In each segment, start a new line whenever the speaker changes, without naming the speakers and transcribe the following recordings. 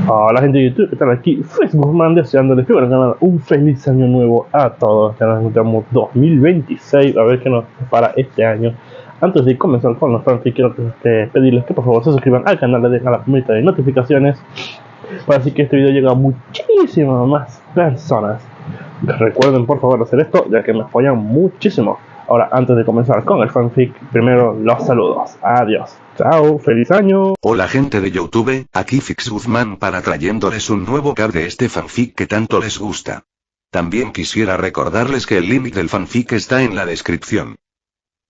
Hola gente de YouTube, ¿qué tal? Aquí Facebook deseándoles que un feliz año nuevo a todos. Ya nos encontramos 2026, a ver qué nos para este año. Antes de comenzar con los fanfics, quiero pedirles que por favor se suscriban al canal, le dejen a la campanita de notificaciones para así que este video llegue a muchísimas más personas. Recuerden por favor hacer esto, ya que me apoyan muchísimo. Ahora, antes de comenzar con el fanfic, primero los saludos. Adiós. Chao, feliz año.
Hola gente de YouTube, aquí Fix Guzmán para trayéndoles un nuevo cap de este fanfic que tanto les gusta. También quisiera recordarles que el link del fanfic está en la descripción.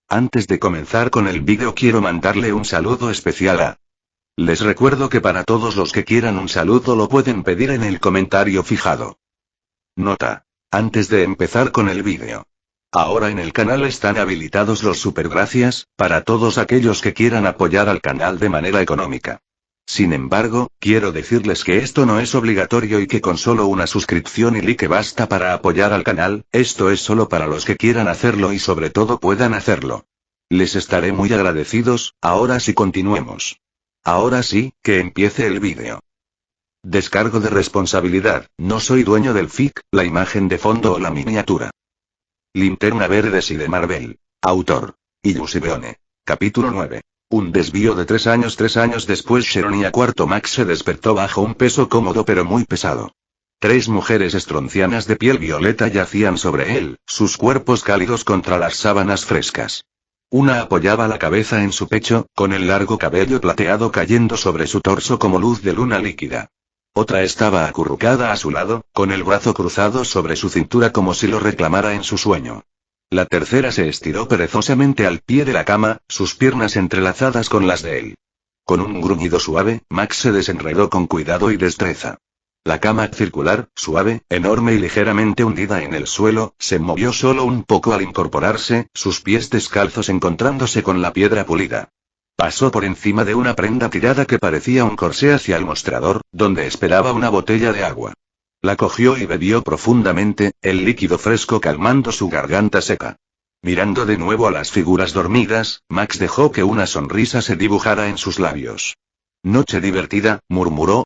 Antes de comenzar con el vídeo quiero mandarle un saludo especial a... Les recuerdo que para todos los que quieran un saludo lo pueden pedir en el comentario fijado. Nota. Antes de empezar con el vídeo. Ahora en el canal están habilitados los supergracias, para todos aquellos que quieran apoyar al canal de manera económica. Sin embargo, quiero decirles que esto no es obligatorio y que con solo una suscripción y like basta para apoyar al canal, esto es solo para los que quieran hacerlo y sobre todo puedan hacerlo. Les estaré muy agradecidos, ahora sí continuemos. Ahora sí, que empiece el vídeo. Descargo de responsabilidad, no soy dueño del fic, la imagen de fondo o la miniatura. Linterna Verde y de Marvel. Autor. Iyushi Beone. Capítulo 9. Un desvío de 3 años. 3 años después Sheronia IV Max se despertó bajo un peso cómodo pero muy pesado. 3 mujeres estroncianas de piel violeta yacían sobre él, sus cuerpos cálidos contra las sábanas frescas. Una apoyaba la cabeza en su pecho, con el largo cabello plateado cayendo sobre su torso como luz de luna líquida. Otra estaba acurrucada a su lado, con el brazo cruzado sobre su cintura como si lo reclamara en su sueño. La tercera se estiró perezosamente al pie de la cama, sus piernas entrelazadas con las de él. Con un gruñido suave, Max se desenredó con cuidado y destreza. La cama circular, suave, enorme y ligeramente hundida en el suelo, se movió solo un poco al incorporarse, sus pies descalzos encontrándose con la piedra pulida. Pasó por encima de una prenda tirada que parecía un corsé hacia el mostrador, donde esperaba una botella de agua. La cogió y bebió profundamente, el líquido fresco calmando su garganta seca. Mirando de nuevo a las figuras dormidas, Max dejó que una sonrisa se dibujara en sus labios. Noche divertida, murmuró.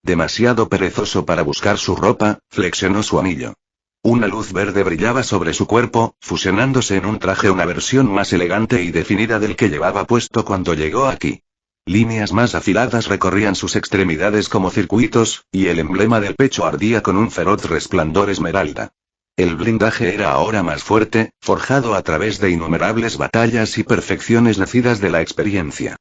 Demasiado perezoso para buscar su ropa, flexionó su anillo. Una luz verde brillaba sobre su cuerpo, fusionándose en un traje una versión más elegante y definida del que llevaba puesto cuando llegó aquí. Líneas más afiladas recorrían sus extremidades como circuitos, y el emblema del pecho ardía con un feroz resplandor esmeralda. El blindaje era ahora más fuerte, forjado a través de innumerables batallas y perfecciones nacidas de la experiencia.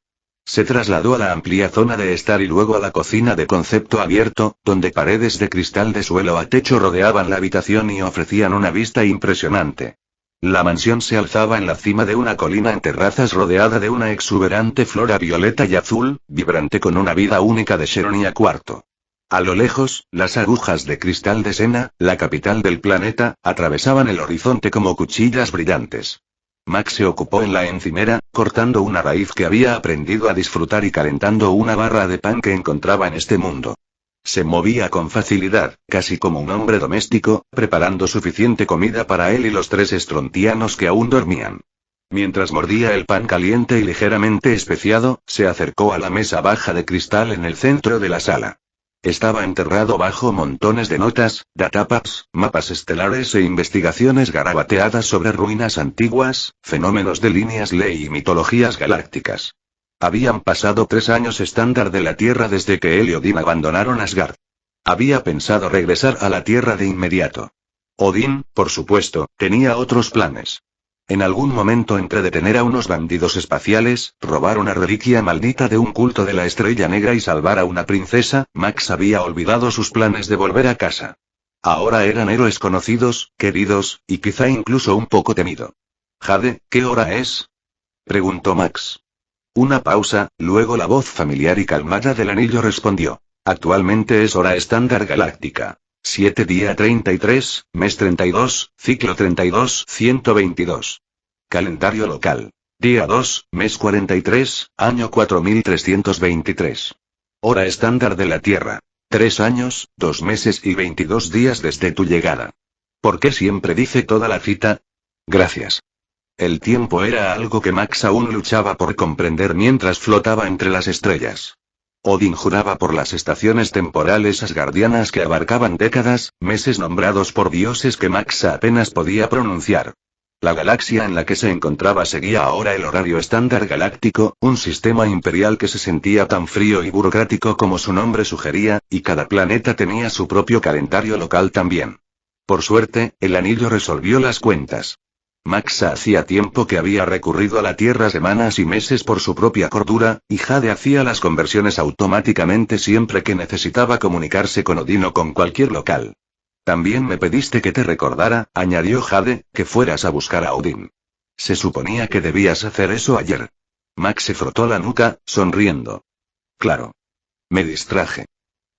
Se trasladó a la amplia zona de estar y luego a la cocina de concepto abierto, donde paredes de cristal de suelo a techo rodeaban la habitación y ofrecían una vista impresionante. La mansión se alzaba en la cima de una colina en terrazas rodeada de una exuberante flora violeta y azul, vibrante con una vida única de Sheronia IV. A lo lejos, las agujas de cristal de Sena, la capital del planeta, atravesaban el horizonte como cuchillas brillantes. Max se ocupó en la encimera, cortando una raíz que había aprendido a disfrutar y calentando una barra de pan que encontraba en este mundo. Se movía con facilidad, casi como un hombre doméstico, preparando suficiente comida para él y los 3 estrontianos que aún dormían. Mientras mordía el pan caliente y ligeramente especiado, se acercó a la mesa baja de cristal en el centro de la sala. Estaba enterrado bajo montones de notas, datapads, mapas estelares e investigaciones garabateadas sobre ruinas antiguas, fenómenos de líneas ley y mitologías galácticas. Habían pasado 3 años estándar de la Tierra desde que él y Odín abandonaron Asgard. Había pensado regresar a la Tierra de inmediato. Odín, por supuesto, tenía otros planes. En algún momento entre detener a unos bandidos espaciales, robar una reliquia maldita de un culto de la Estrella Negra y salvar a una princesa, Max había olvidado sus planes de volver a casa. Ahora eran héroes conocidos, queridos, y quizá incluso un poco temido. «Jade, ¿qué hora es?», preguntó Max. Una pausa, luego la voz familiar y calmada del anillo respondió. «Actualmente es hora estándar galáctica. 7 día 33, mes 32, ciclo 32, 122. Calendario local. Día 2, mes 43, año 4323. Hora estándar de la Tierra. 3 años, 2 meses y 22 días desde tu llegada. ¿Por qué siempre dice toda la cita? Gracias». El tiempo era algo que Max aún luchaba por comprender mientras flotaba entre las estrellas. Odín juraba por las estaciones temporales asgardianas que abarcaban décadas, meses nombrados por dioses que Max apenas podía pronunciar. La galaxia en la que se encontraba seguía ahora el horario estándar galáctico, un sistema imperial que se sentía tan frío y burocrático como su nombre sugería, y cada planeta tenía su propio calendario local también. Por suerte, el anillo resolvió las cuentas. Max hacía tiempo que había recurrido a la Tierra semanas y meses por su propia cordura, y Jade hacía las conversiones automáticamente siempre que necesitaba comunicarse con Odín o con cualquier local. También me pediste que te recordara, añadió Jade, que fueras a buscar a Odín. Se suponía que debías hacer eso ayer. Max se frotó la nuca, sonriendo. Claro. Me distraje.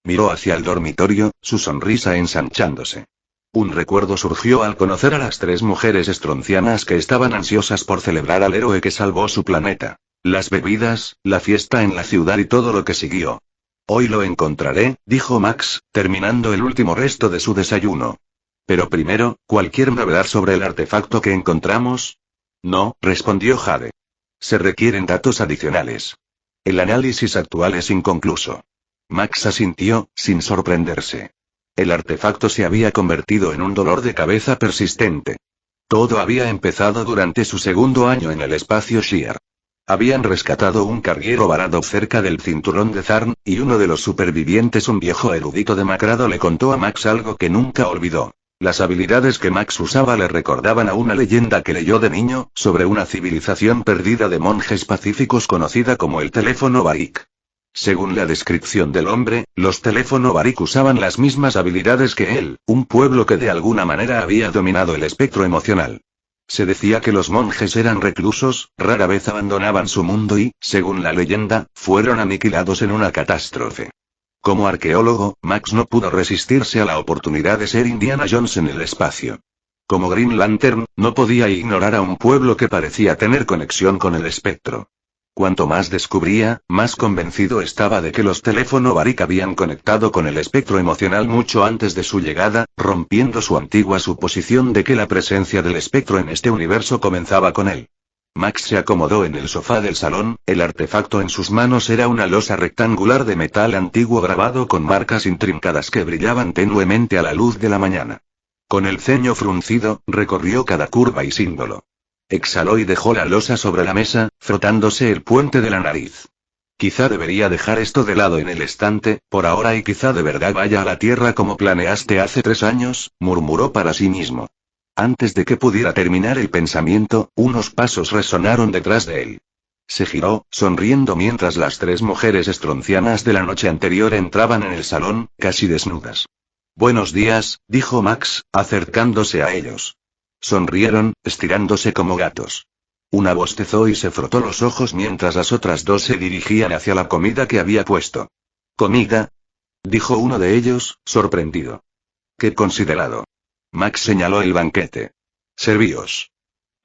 Miró hacia el dormitorio, su sonrisa ensanchándose. Un recuerdo surgió al conocer a las 3 mujeres estroncianas que estaban ansiosas por celebrar al héroe que salvó su planeta. Las bebidas, la fiesta en la ciudad y todo lo que siguió. Hoy lo encontraré, dijo Max, terminando el último resto de su desayuno. Pero primero, ¿cualquier novedad sobre el artefacto que encontramos? No, respondió Jade. Se requieren datos adicionales. El análisis actual es inconcluso. Max asintió, sin sorprenderse. El artefacto se había convertido en un dolor de cabeza persistente. Todo había empezado durante su segundo año en el espacio Shi'ar. Habían rescatado un carguero varado cerca del cinturón de Zarn, y uno de los supervivientes, un viejo erudito demacrado, le contó a Max algo que nunca olvidó. Las habilidades que Max usaba le recordaban a una leyenda que leyó de niño, sobre una civilización perdida de monjes pacíficos conocida como el teléfono Barik. Según la descripción del hombre, los teléfono Barik usaban las mismas habilidades que él, un pueblo que de alguna manera había dominado el espectro emocional. Se decía que los monjes eran reclusos, rara vez abandonaban su mundo y, según la leyenda, fueron aniquilados en una catástrofe. Como arqueólogo, Max no pudo resistirse a la oportunidad de ser Indiana Jones en el espacio. Como Green Lantern, no podía ignorar a un pueblo que parecía tener conexión con el espectro. Cuanto más descubría, más convencido estaba de que los teléfono Barik habían conectado con el espectro emocional mucho antes de su llegada, rompiendo su antigua suposición de que la presencia del espectro en este universo comenzaba con él. Max se acomodó en el sofá del salón, el artefacto en sus manos era una losa rectangular de metal antiguo grabado con marcas intrincadas que brillaban tenuemente a la luz de la mañana. Con el ceño fruncido, recorrió cada curva y símbolo. Exhaló y dejó la losa sobre la mesa, frotándose el puente de la nariz. Quizá debería dejar esto de lado en el estante, por ahora, y quizá de verdad vaya a la Tierra como planeaste hace 3 años, murmuró para sí mismo. Antes de que pudiera terminar el pensamiento, unos pasos resonaron detrás de él. Se giró, sonriendo mientras las 3 mujeres estroncianas de la noche anterior entraban en el salón, casi desnudas. Buenos días, dijo Max, acercándose a ellos. Sonrieron, estirándose como gatos. Una bostezó y se frotó los ojos mientras las otras 2 se dirigían hacia la comida que había puesto. ¿Comida? Dijo uno de ellos, sorprendido. ¡Qué considerado! Max señaló el banquete. Servíos.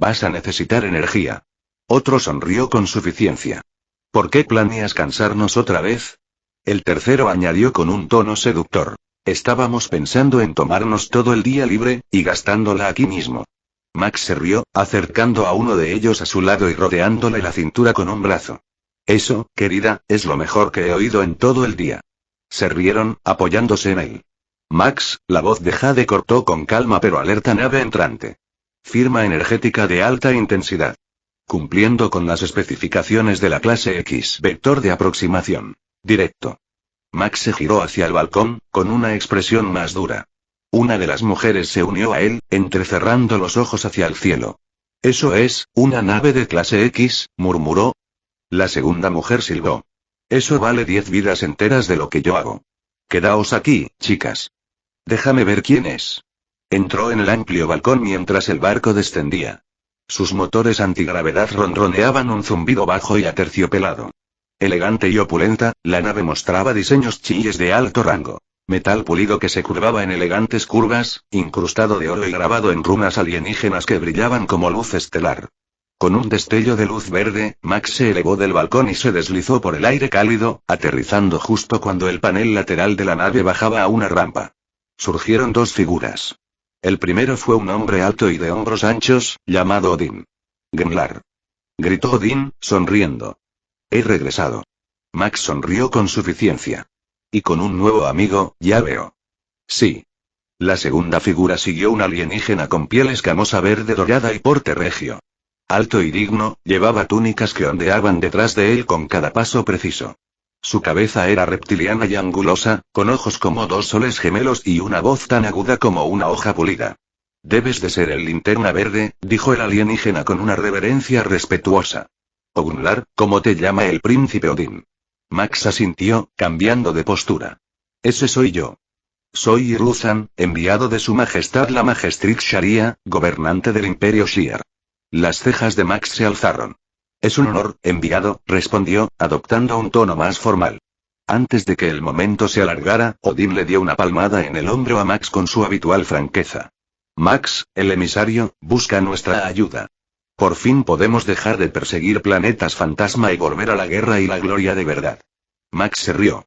Vas a necesitar energía. Otro sonrió con suficiencia. ¿Por qué planeas cansarnos otra vez? El tercero añadió con un tono seductor. Estábamos pensando en tomarnos todo el día libre, y gastándola aquí mismo. Max se rió, acercando a uno de ellos a su lado y rodeándole la cintura con un brazo. Eso, querida, es lo mejor que he oído en todo el día. Se rieron, apoyándose en él. Max, la voz de Jade cortó con calma pero alerta nave entrante. Firma energética de alta intensidad. Cumpliendo con las especificaciones de la clase X. Vector de aproximación. Directo. Max se giró hacia el balcón, con una expresión más dura. Una de las mujeres se unió a él, entrecerrando los ojos hacia el cielo. Eso es, una nave de clase X, murmuró. La segunda mujer silbó. Eso vale 10 vidas enteras de lo que yo hago. Quedaos aquí, chicas. Déjame ver quién es. Entró en el amplio balcón mientras el barco descendía. Sus motores antigravedad ronroneaban un zumbido bajo y aterciopelado. Elegante y opulenta, la nave mostraba diseños chiíes de alto rango. Metal pulido que se curvaba en elegantes curvas, incrustado de oro y grabado en runas alienígenas que brillaban como luz estelar. Con un destello de luz verde, Max se elevó del balcón y se deslizó por el aire cálido, aterrizando justo cuando el panel lateral de la nave bajaba a una rampa. Surgieron 2 figuras. El primero fue un hombre alto y de hombros anchos, llamado Odín. Gmlar. Gritó Odín, sonriendo. He regresado. Max sonrió con suficiencia. Y con un nuevo amigo, ya veo. Sí. La segunda figura siguió un alienígena con piel escamosa verde dorada y porte regio. Alto y digno, llevaba túnicas que ondeaban detrás de él con cada paso preciso. Su cabeza era reptiliana y angulosa, con ojos como dos soles gemelos y una voz tan aguda como una hoja pulida. Debes de ser el Linterna Verde, dijo el alienígena con una reverencia respetuosa. Ogunlar, ¿cómo te llama el príncipe Odín? Max asintió, cambiando de postura. Ese soy yo. Soy Iruzan, enviado de su majestad la Majestrix Sharia, gobernante del Imperio Shiar. Las cejas de Max se alzaron. Es un honor, enviado, respondió, adoptando un tono más formal. Antes de que el momento se alargara, Odín le dio una palmada en el hombro a Max con su habitual franqueza. Max, el emisario, busca nuestra ayuda. Por fin podemos dejar de perseguir planetas fantasma y volver a la guerra y la gloria de verdad. Max se rió.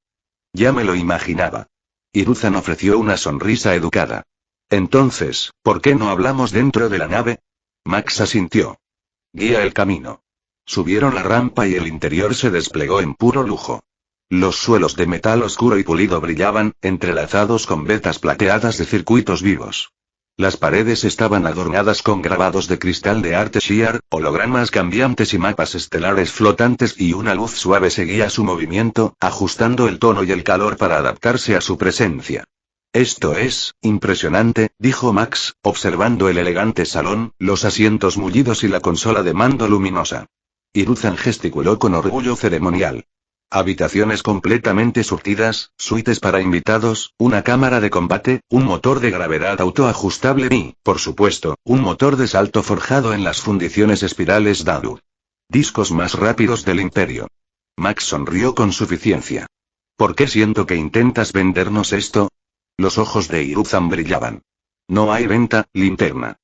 Ya me lo imaginaba. Iruzan ofreció una sonrisa educada. Entonces, ¿por qué no hablamos dentro de la nave? Max asintió. Guía el camino. Subieron la rampa y el interior se desplegó en puro lujo. Los suelos de metal oscuro y pulido brillaban, entrelazados con vetas plateadas de circuitos vivos. Las paredes estaban adornadas con grabados de cristal de arte Shiar, hologramas cambiantes y mapas estelares flotantes, y una luz suave seguía su movimiento, ajustando el tono y el calor para adaptarse a su presencia. Esto es impresionante, dijo Max, observando el elegante salón, los asientos mullidos y la consola de mando luminosa. Iruzan gesticuló con orgullo ceremonial. Habitaciones completamente surtidas, suites para invitados, una cámara de combate, un motor de gravedad autoajustable y, por supuesto, un motor de salto forjado en las fundiciones espirales Dadu. Discos más rápidos del Imperio. Max sonrió con suficiencia. ¿Por qué siento que intentas vendernos esto? Los ojos de Iruzan brillaban. No hay venta, linterna.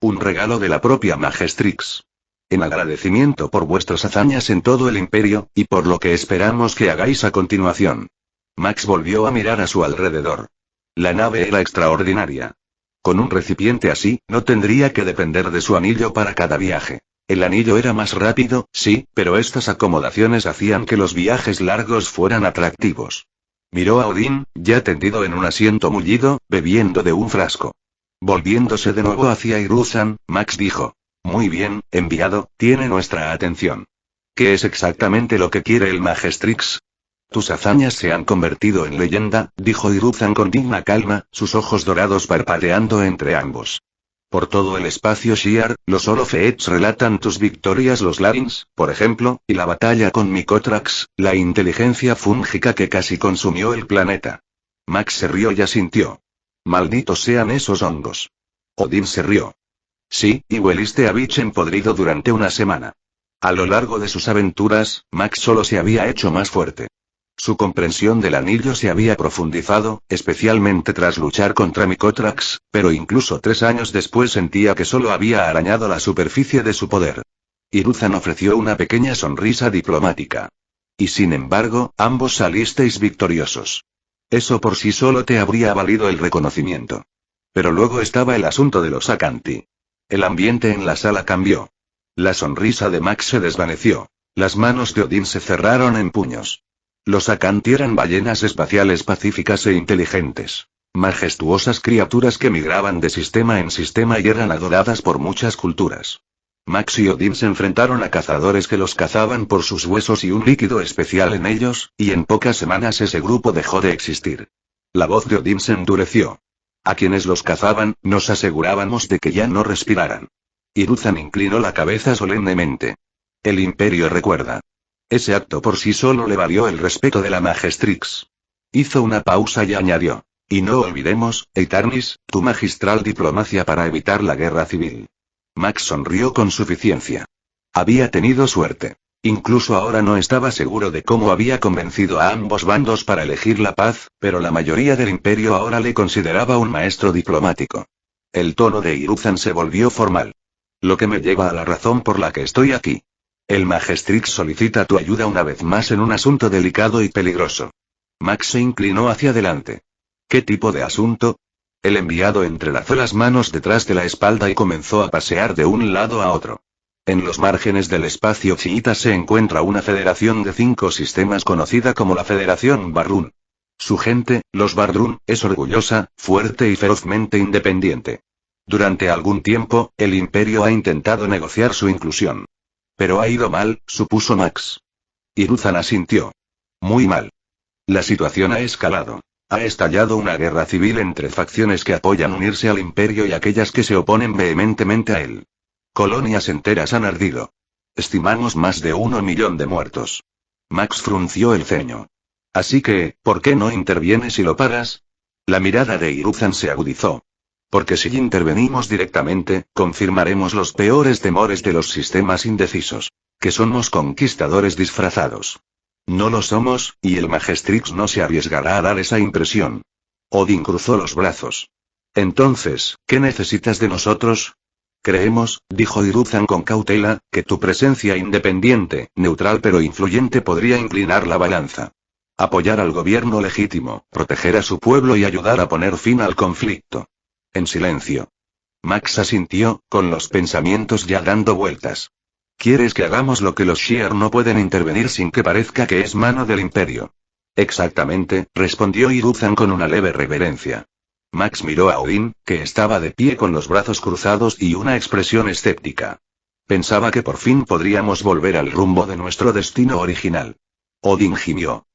Un regalo de la propia Majestrix. En agradecimiento por vuestras hazañas en todo el Imperio, y por lo que esperamos que hagáis a continuación. Max volvió a mirar a su alrededor. La nave era extraordinaria. Con un recipiente así, no tendría que depender de su anillo para cada viaje. El anillo era más rápido, sí, pero estas acomodaciones hacían que los viajes largos fueran atractivos. Miró a Odín, ya tendido en un asiento mullido, bebiendo de un frasco. Volviéndose de nuevo hacia Iruzan, Max dijo. Muy bien, enviado, tiene nuestra atención. ¿Qué es exactamente lo que quiere el Majestrix? Tus hazañas se han convertido en leyenda, dijo Iruzan con digna calma, sus ojos dorados parpadeando entre ambos. Por todo el espacio Shiar, los Holofeets relatan tus victorias, los Larins, por ejemplo, y la batalla con Mikotrax, la inteligencia fúngica que casi consumió el planeta. Max se rió y asintió. Malditos sean esos hongos. Odín se rió. Sí, y hueliste a bichen podrido durante una semana. A lo largo de sus aventuras, Max solo se había hecho más fuerte. Su comprensión del anillo se había profundizado, especialmente tras luchar contra Mikotrax, pero incluso 3 años después sentía que solo había arañado la superficie de su poder. Iruzan ofreció una pequeña sonrisa diplomática. Y sin embargo, ambos salisteis victoriosos. Eso por sí solo te habría valido el reconocimiento. Pero luego estaba el asunto de los Acanti. El ambiente en la sala cambió. La sonrisa de Max se desvaneció. Las manos de Odín se cerraron en puños. Los Acanti eran ballenas espaciales pacíficas e inteligentes. Majestuosas criaturas que migraban de sistema en sistema y eran adoradas por muchas culturas. Max y Odín se enfrentaron a cazadores que los cazaban por sus huesos y un líquido especial en ellos, y en pocas semanas ese grupo dejó de existir. La voz de Odín se endureció. A quienes los cazaban, nos asegurábamos de que ya no respiraran. Iruzan inclinó la cabeza solemnemente. El Imperio recuerda. Ese acto por sí solo le valió el respeto de la Majestrix. Hizo una pausa y añadió. Y no olvidemos, Etarnis, tu magistral diplomacia para evitar la guerra civil. Max sonrió con suficiencia. Había tenido suerte. Incluso ahora no estaba seguro de cómo había convencido a ambos bandos para elegir la paz, pero la mayoría del Imperio ahora le consideraba un maestro diplomático. El tono de Iruzan se volvió formal. Lo que me lleva a la razón por la que estoy aquí. El Majestrix solicita tu ayuda una vez más en un asunto delicado y peligroso. Max se inclinó hacia adelante. ¿Qué tipo de asunto? El enviado entrelazó las manos detrás de la espalda y comenzó a pasear de un lado a otro. En los márgenes del espacio chiita se encuentra una federación de 5 sistemas conocida como la Federación Barrún. Su gente, los Barrún, es orgullosa, fuerte y ferozmente independiente. Durante algún tiempo, el Imperio ha intentado negociar su inclusión. Pero ha ido mal, supuso Max. Hiruzen asintió. Muy mal. La situación ha escalado. Ha estallado una guerra civil entre facciones que apoyan unirse al Imperio y aquellas que se oponen vehementemente a él. Colonias enteras han ardido. Estimamos más de 1 millón de muertos. Max frunció el ceño. Así que, ¿por qué no intervienes y lo paras? La mirada de Hiruzen se agudizó. Porque si intervenimos directamente, confirmaremos los peores temores de los sistemas indecisos. Que somos conquistadores disfrazados. No lo somos, y el Majestrix no se arriesgará a dar esa impresión. Odín cruzó los brazos. Entonces, ¿qué necesitas de nosotros? Creemos, dijo Hiruzen con cautela, que tu presencia independiente, neutral pero influyente podría inclinar la balanza. Apoyar al gobierno legítimo, proteger a su pueblo y ayudar a poner fin al conflicto. En silencio. Max asintió, con los pensamientos ya dando vueltas. ¿Quieres que hagamos lo que los Shi'ar no pueden intervenir sin que parezca que es mano del Imperio? Exactamente, respondió Hiruzen con una leve reverencia. Max miró a Odín, que estaba de pie con los brazos cruzados y una expresión escéptica. Pensaba que por fin podríamos volver al rumbo de nuestro destino original. Odín gimió.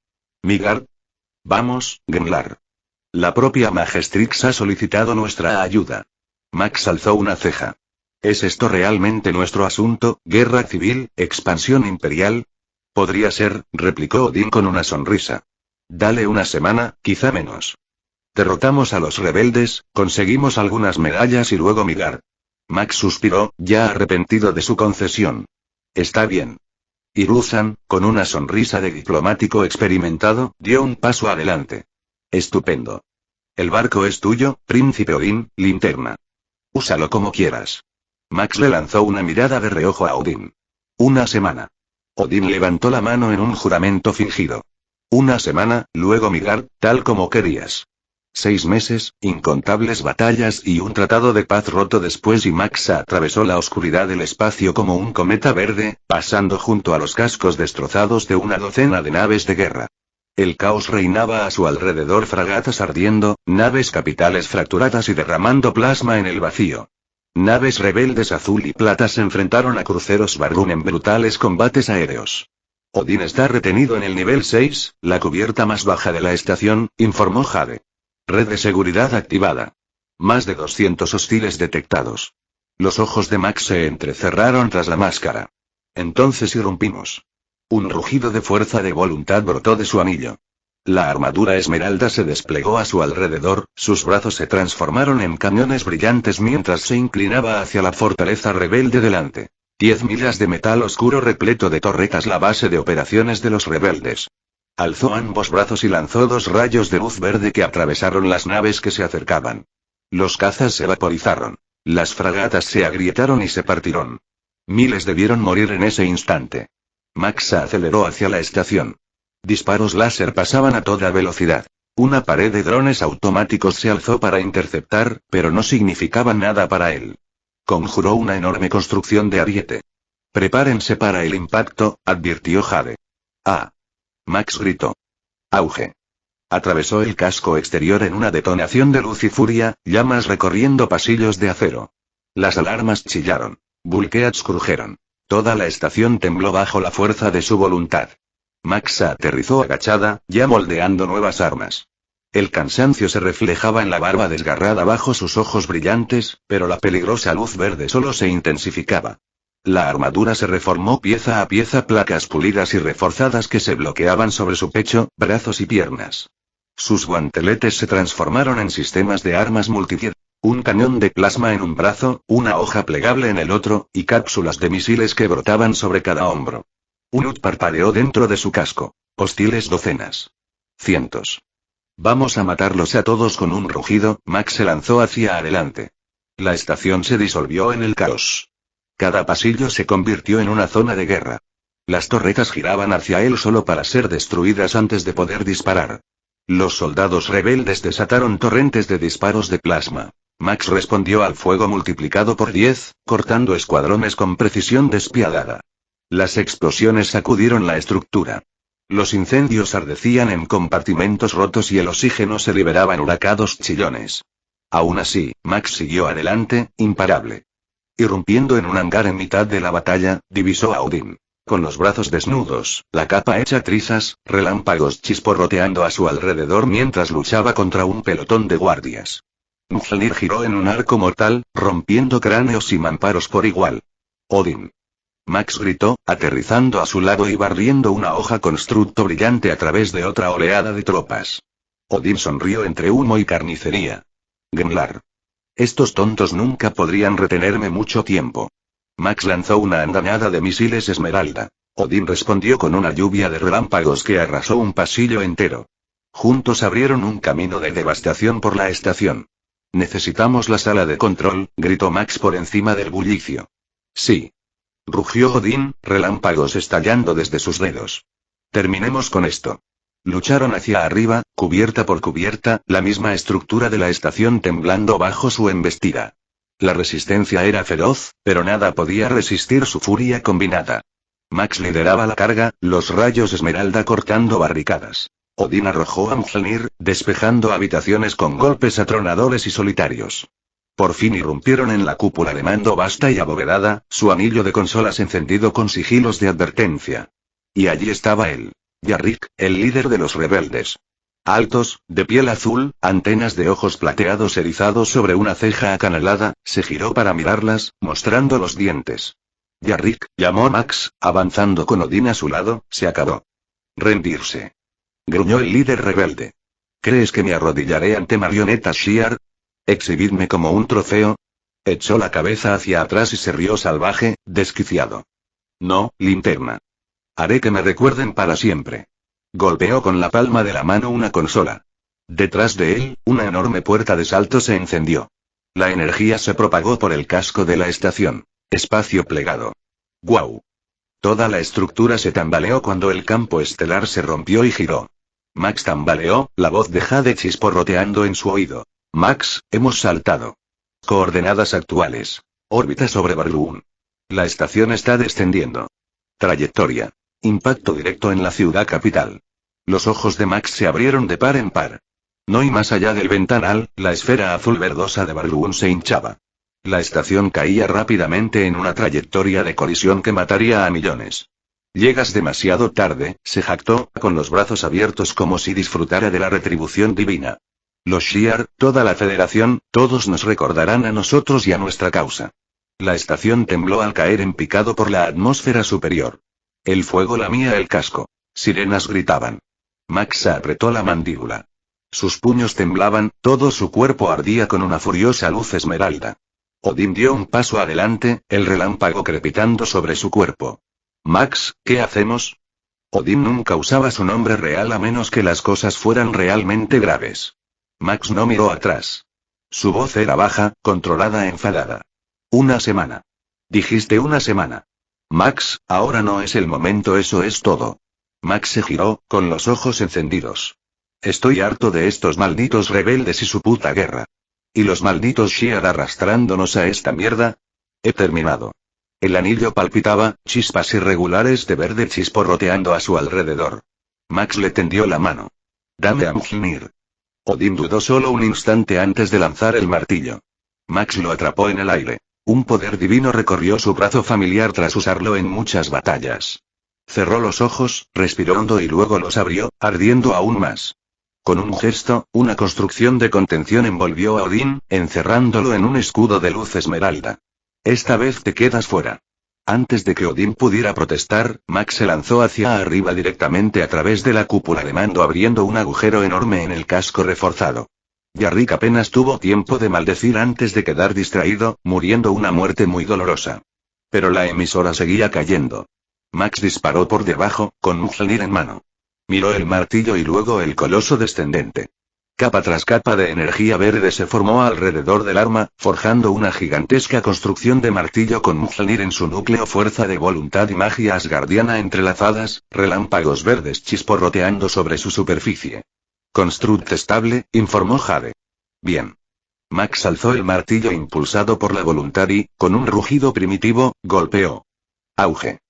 Midgard. Vamos, Gennlar. La propia Majestrix ha solicitado nuestra ayuda. Max alzó una ceja. ¿Es esto realmente nuestro asunto, guerra civil, expansión imperial? Podría ser, replicó Odín con una sonrisa. Dale una semana, quizá menos. Derrotamos a los rebeldes, conseguimos algunas medallas y luego Midgard. Max suspiró, ya arrepentido de su concesión. Está bien. Hiruzen, con una sonrisa de diplomático experimentado, dio un paso adelante. Estupendo. El barco es tuyo, Príncipe Odín, linterna. Úsalo como quieras. Max le lanzó una mirada de reojo a Odín. Una semana. Odín levantó la mano en un juramento fingido. Una semana, luego Midgard, tal como querías. 6 meses, incontables batallas y un tratado de paz roto después y Max atravesó la oscuridad del espacio como un cometa verde, pasando junto a los cascos destrozados de una docena de naves de guerra. El caos reinaba a su alrededor, fragatas ardiendo, naves capitales fracturadas y derramando plasma en el vacío. Naves rebeldes azul y plata se enfrentaron a cruceros Barrún en brutales combates aéreos. Odín está retenido en el nivel 6, la cubierta más baja de la estación, informó Jade. Red de seguridad activada. Más de 200 hostiles detectados. Los ojos de Max se entrecerraron tras la máscara. Entonces irrumpimos. Un rugido de fuerza de voluntad brotó de su anillo. La armadura esmeralda se desplegó a su alrededor, sus brazos se transformaron en cañones brillantes mientras se inclinaba hacia la fortaleza rebelde delante. 10 millas de metal oscuro repleto de torretas, la base de operaciones de los rebeldes. Alzó ambos brazos y lanzó 2 rayos de luz verde que atravesaron las naves que se acercaban. Los cazas se vaporizaron. Las fragatas se agrietaron y se partieron. Miles debieron morir en ese instante. Max aceleró hacia la estación. Disparos láser pasaban a toda velocidad. Una pared de drones automáticos se alzó para interceptar, pero no significaba nada para él. Conjuró una enorme construcción de ariete. Prepárense para el impacto, advirtió Jade. ¡Ah! Max gritó. Auge. Atravesó el casco exterior en una detonación de luz y furia, llamas recorriendo pasillos de acero. Las alarmas chillaron. Bulkheads crujeron. Toda la estación tembló bajo la fuerza de su voluntad. Max aterrizó agachada, ya moldeando nuevas armas. El cansancio se reflejaba en la barba desgarrada bajo sus ojos brillantes, pero la peligrosa luz verde solo se intensificaba. La armadura se reformó pieza a pieza, placas pulidas y reforzadas que se bloqueaban sobre su pecho, brazos y piernas. Sus guanteletes se transformaron en sistemas de armas multipied. Un cañón de plasma en un brazo, una hoja plegable en el otro, y cápsulas de misiles que brotaban sobre cada hombro. Un UT parpadeó dentro de su casco. Hostiles docenas. Cientos. Vamos a matarlos a todos. Con un rugido, Max se lanzó hacia adelante. La estación se disolvió en el caos. Cada pasillo se convirtió en una zona de guerra. Las torretas giraban hacia él solo para ser destruidas antes de poder disparar. Los soldados rebeldes desataron torrentes de disparos de plasma. Max respondió al fuego multiplicado por 10, cortando escuadrones con precisión despiadada. Las explosiones sacudieron la estructura. Los incendios ardecían en compartimentos rotos y el oxígeno se liberaba en huracados chillones. Aún así, Max siguió adelante, imparable. Irrumpiendo en un hangar en mitad de la batalla, divisó a Odín. Con los brazos desnudos, la capa hecha trizas, relámpagos chisporroteando a su alrededor mientras luchaba contra un pelotón de guardias. Mjolnir giró en un arco mortal, rompiendo cráneos y mamparos por igual. Odín. Max gritó, aterrizando a su lado y barriendo una hoja constructo brillante a través de otra oleada de tropas. Odín sonrió entre humo y carnicería. Gmlar. Estos tontos nunca podrían retenerme mucho tiempo. Max lanzó una andanada de misiles esmeralda. Odín respondió con una lluvia de relámpagos que arrasó un pasillo entero. Juntos abrieron un camino de devastación por la estación. Necesitamos la sala de control, gritó Max por encima del bullicio. Sí. Rugió Odín, relámpagos estallando desde sus dedos. Terminemos con esto. Lucharon hacia arriba, cubierta por cubierta, la misma estructura de la estación temblando bajo su embestida. La resistencia era feroz, pero nada podía resistir su furia combinada. Max lideraba la carga, los rayos esmeralda cortando barricadas. Odín arrojó a Mjolnir, despejando habitaciones con golpes atronadores y solitarios. Por fin irrumpieron en la cúpula de mando vasta y abovedada, su anillo de consolas encendido con sigilos de advertencia. Y allí estaba él. Yarrick, el líder de los rebeldes. Altos, de piel azul, antenas de ojos plateados erizados sobre una ceja acanalada, se giró para mirarlas, mostrando los dientes. Yarrick, llamó Max, avanzando con Odín a su lado, se acabó. Rendirse. Gruñó el líder rebelde. ¿Crees que me arrodillaré ante marionetas Shi'ar? ¿Exhibidme como un trofeo? Echó la cabeza hacia atrás y se rió salvaje, desquiciado. No, linterna. Haré que me recuerden para siempre. Golpeó con la palma de la mano una consola. Detrás de él, una enorme puerta de salto se encendió. La energía se propagó por el casco de la estación. Espacio plegado. ¡Guau! Toda la estructura se tambaleó cuando el campo estelar se rompió y giró. Max tambaleó, la voz de Jade chisporroteando en su oído. Max, hemos saltado. Coordenadas actuales. Órbita sobre Barloon. La estación está descendiendo. Trayectoria. Impacto directo en la ciudad capital. Los ojos de Max se abrieron de par en par. No y más allá del ventanal, la esfera azul verdosa de Barloon se hinchaba. La estación caía rápidamente en una trayectoria de colisión que mataría a millones. Llegas demasiado tarde, se jactó, con los brazos abiertos como si disfrutara de la retribución divina. Los Shi'ar, toda la Federación, todos nos recordarán a nosotros y a nuestra causa. La estación tembló al caer en picado por la atmósfera superior. El fuego lamía el casco. Sirenas gritaban. Max apretó la mandíbula. Sus puños temblaban, todo su cuerpo ardía con una furiosa luz esmeralda. Odín dio un paso adelante, el relámpago crepitando sobre su cuerpo. Max, ¿qué hacemos? Odín nunca usaba su nombre real a menos que las cosas fueran realmente graves. Max no miró atrás. Su voz era baja, controlada, enfadada. Una semana. Dijiste una semana. Max, ahora no es el momento, eso es todo. Max se giró, con los ojos encendidos. Estoy harto de estos malditos rebeldes y su puta guerra. ¿Y los malditos Shi'ar arrastrándonos a esta mierda? He terminado. El anillo palpitaba, chispas irregulares de verde chisporroteando a su alrededor. Max le tendió la mano. Dame a Mjolnir. Odín dudó solo un instante antes de lanzar el martillo. Max lo atrapó en el aire. Un poder divino recorrió su brazo familiar tras usarlo en muchas batallas. Cerró los ojos, respiró hondo y luego los abrió, ardiendo aún más. Con un gesto, una construcción de contención envolvió a Odín, encerrándolo en un escudo de luz esmeralda. Esta vez te quedas fuera. Antes de que Odín pudiera protestar, Max se lanzó hacia arriba directamente a través de la cúpula de mando abriendo un agujero enorme en el casco reforzado. Yarrick apenas tuvo tiempo de maldecir antes de quedar distraído, muriendo una muerte muy dolorosa. Pero la emisora seguía cayendo. Max disparó por debajo, con Mjolnir en mano. Miró el martillo y luego el coloso descendente. Capa tras capa de energía verde se formó alrededor del arma, forjando una gigantesca construcción de martillo con Mjolnir en su núcleo, fuerza de voluntad y magia asgardiana entrelazadas, relámpagos verdes chisporroteando sobre su superficie. Construct estable, informó Jade. Bien. Max alzó el martillo impulsado por la voluntad y, con un rugido primitivo, golpeó. Auge.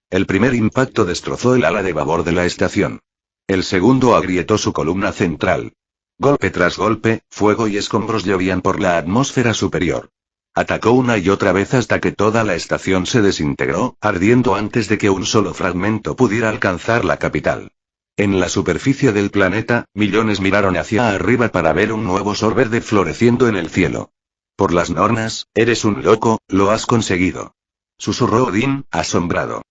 El primer impacto destrozó el ala de babor de la estación. El segundo agrietó su columna central. Golpe tras golpe, fuego y escombros llovían por la atmósfera superior. Atacó una y otra vez hasta que toda la estación se desintegró, ardiendo antes de que un solo fragmento pudiera alcanzar la capital. En la superficie del planeta, millones miraron hacia arriba para ver un nuevo sol verde floreciendo en el cielo. Por las nornas, eres un loco, lo has conseguido. Susurró Odín, asombrado.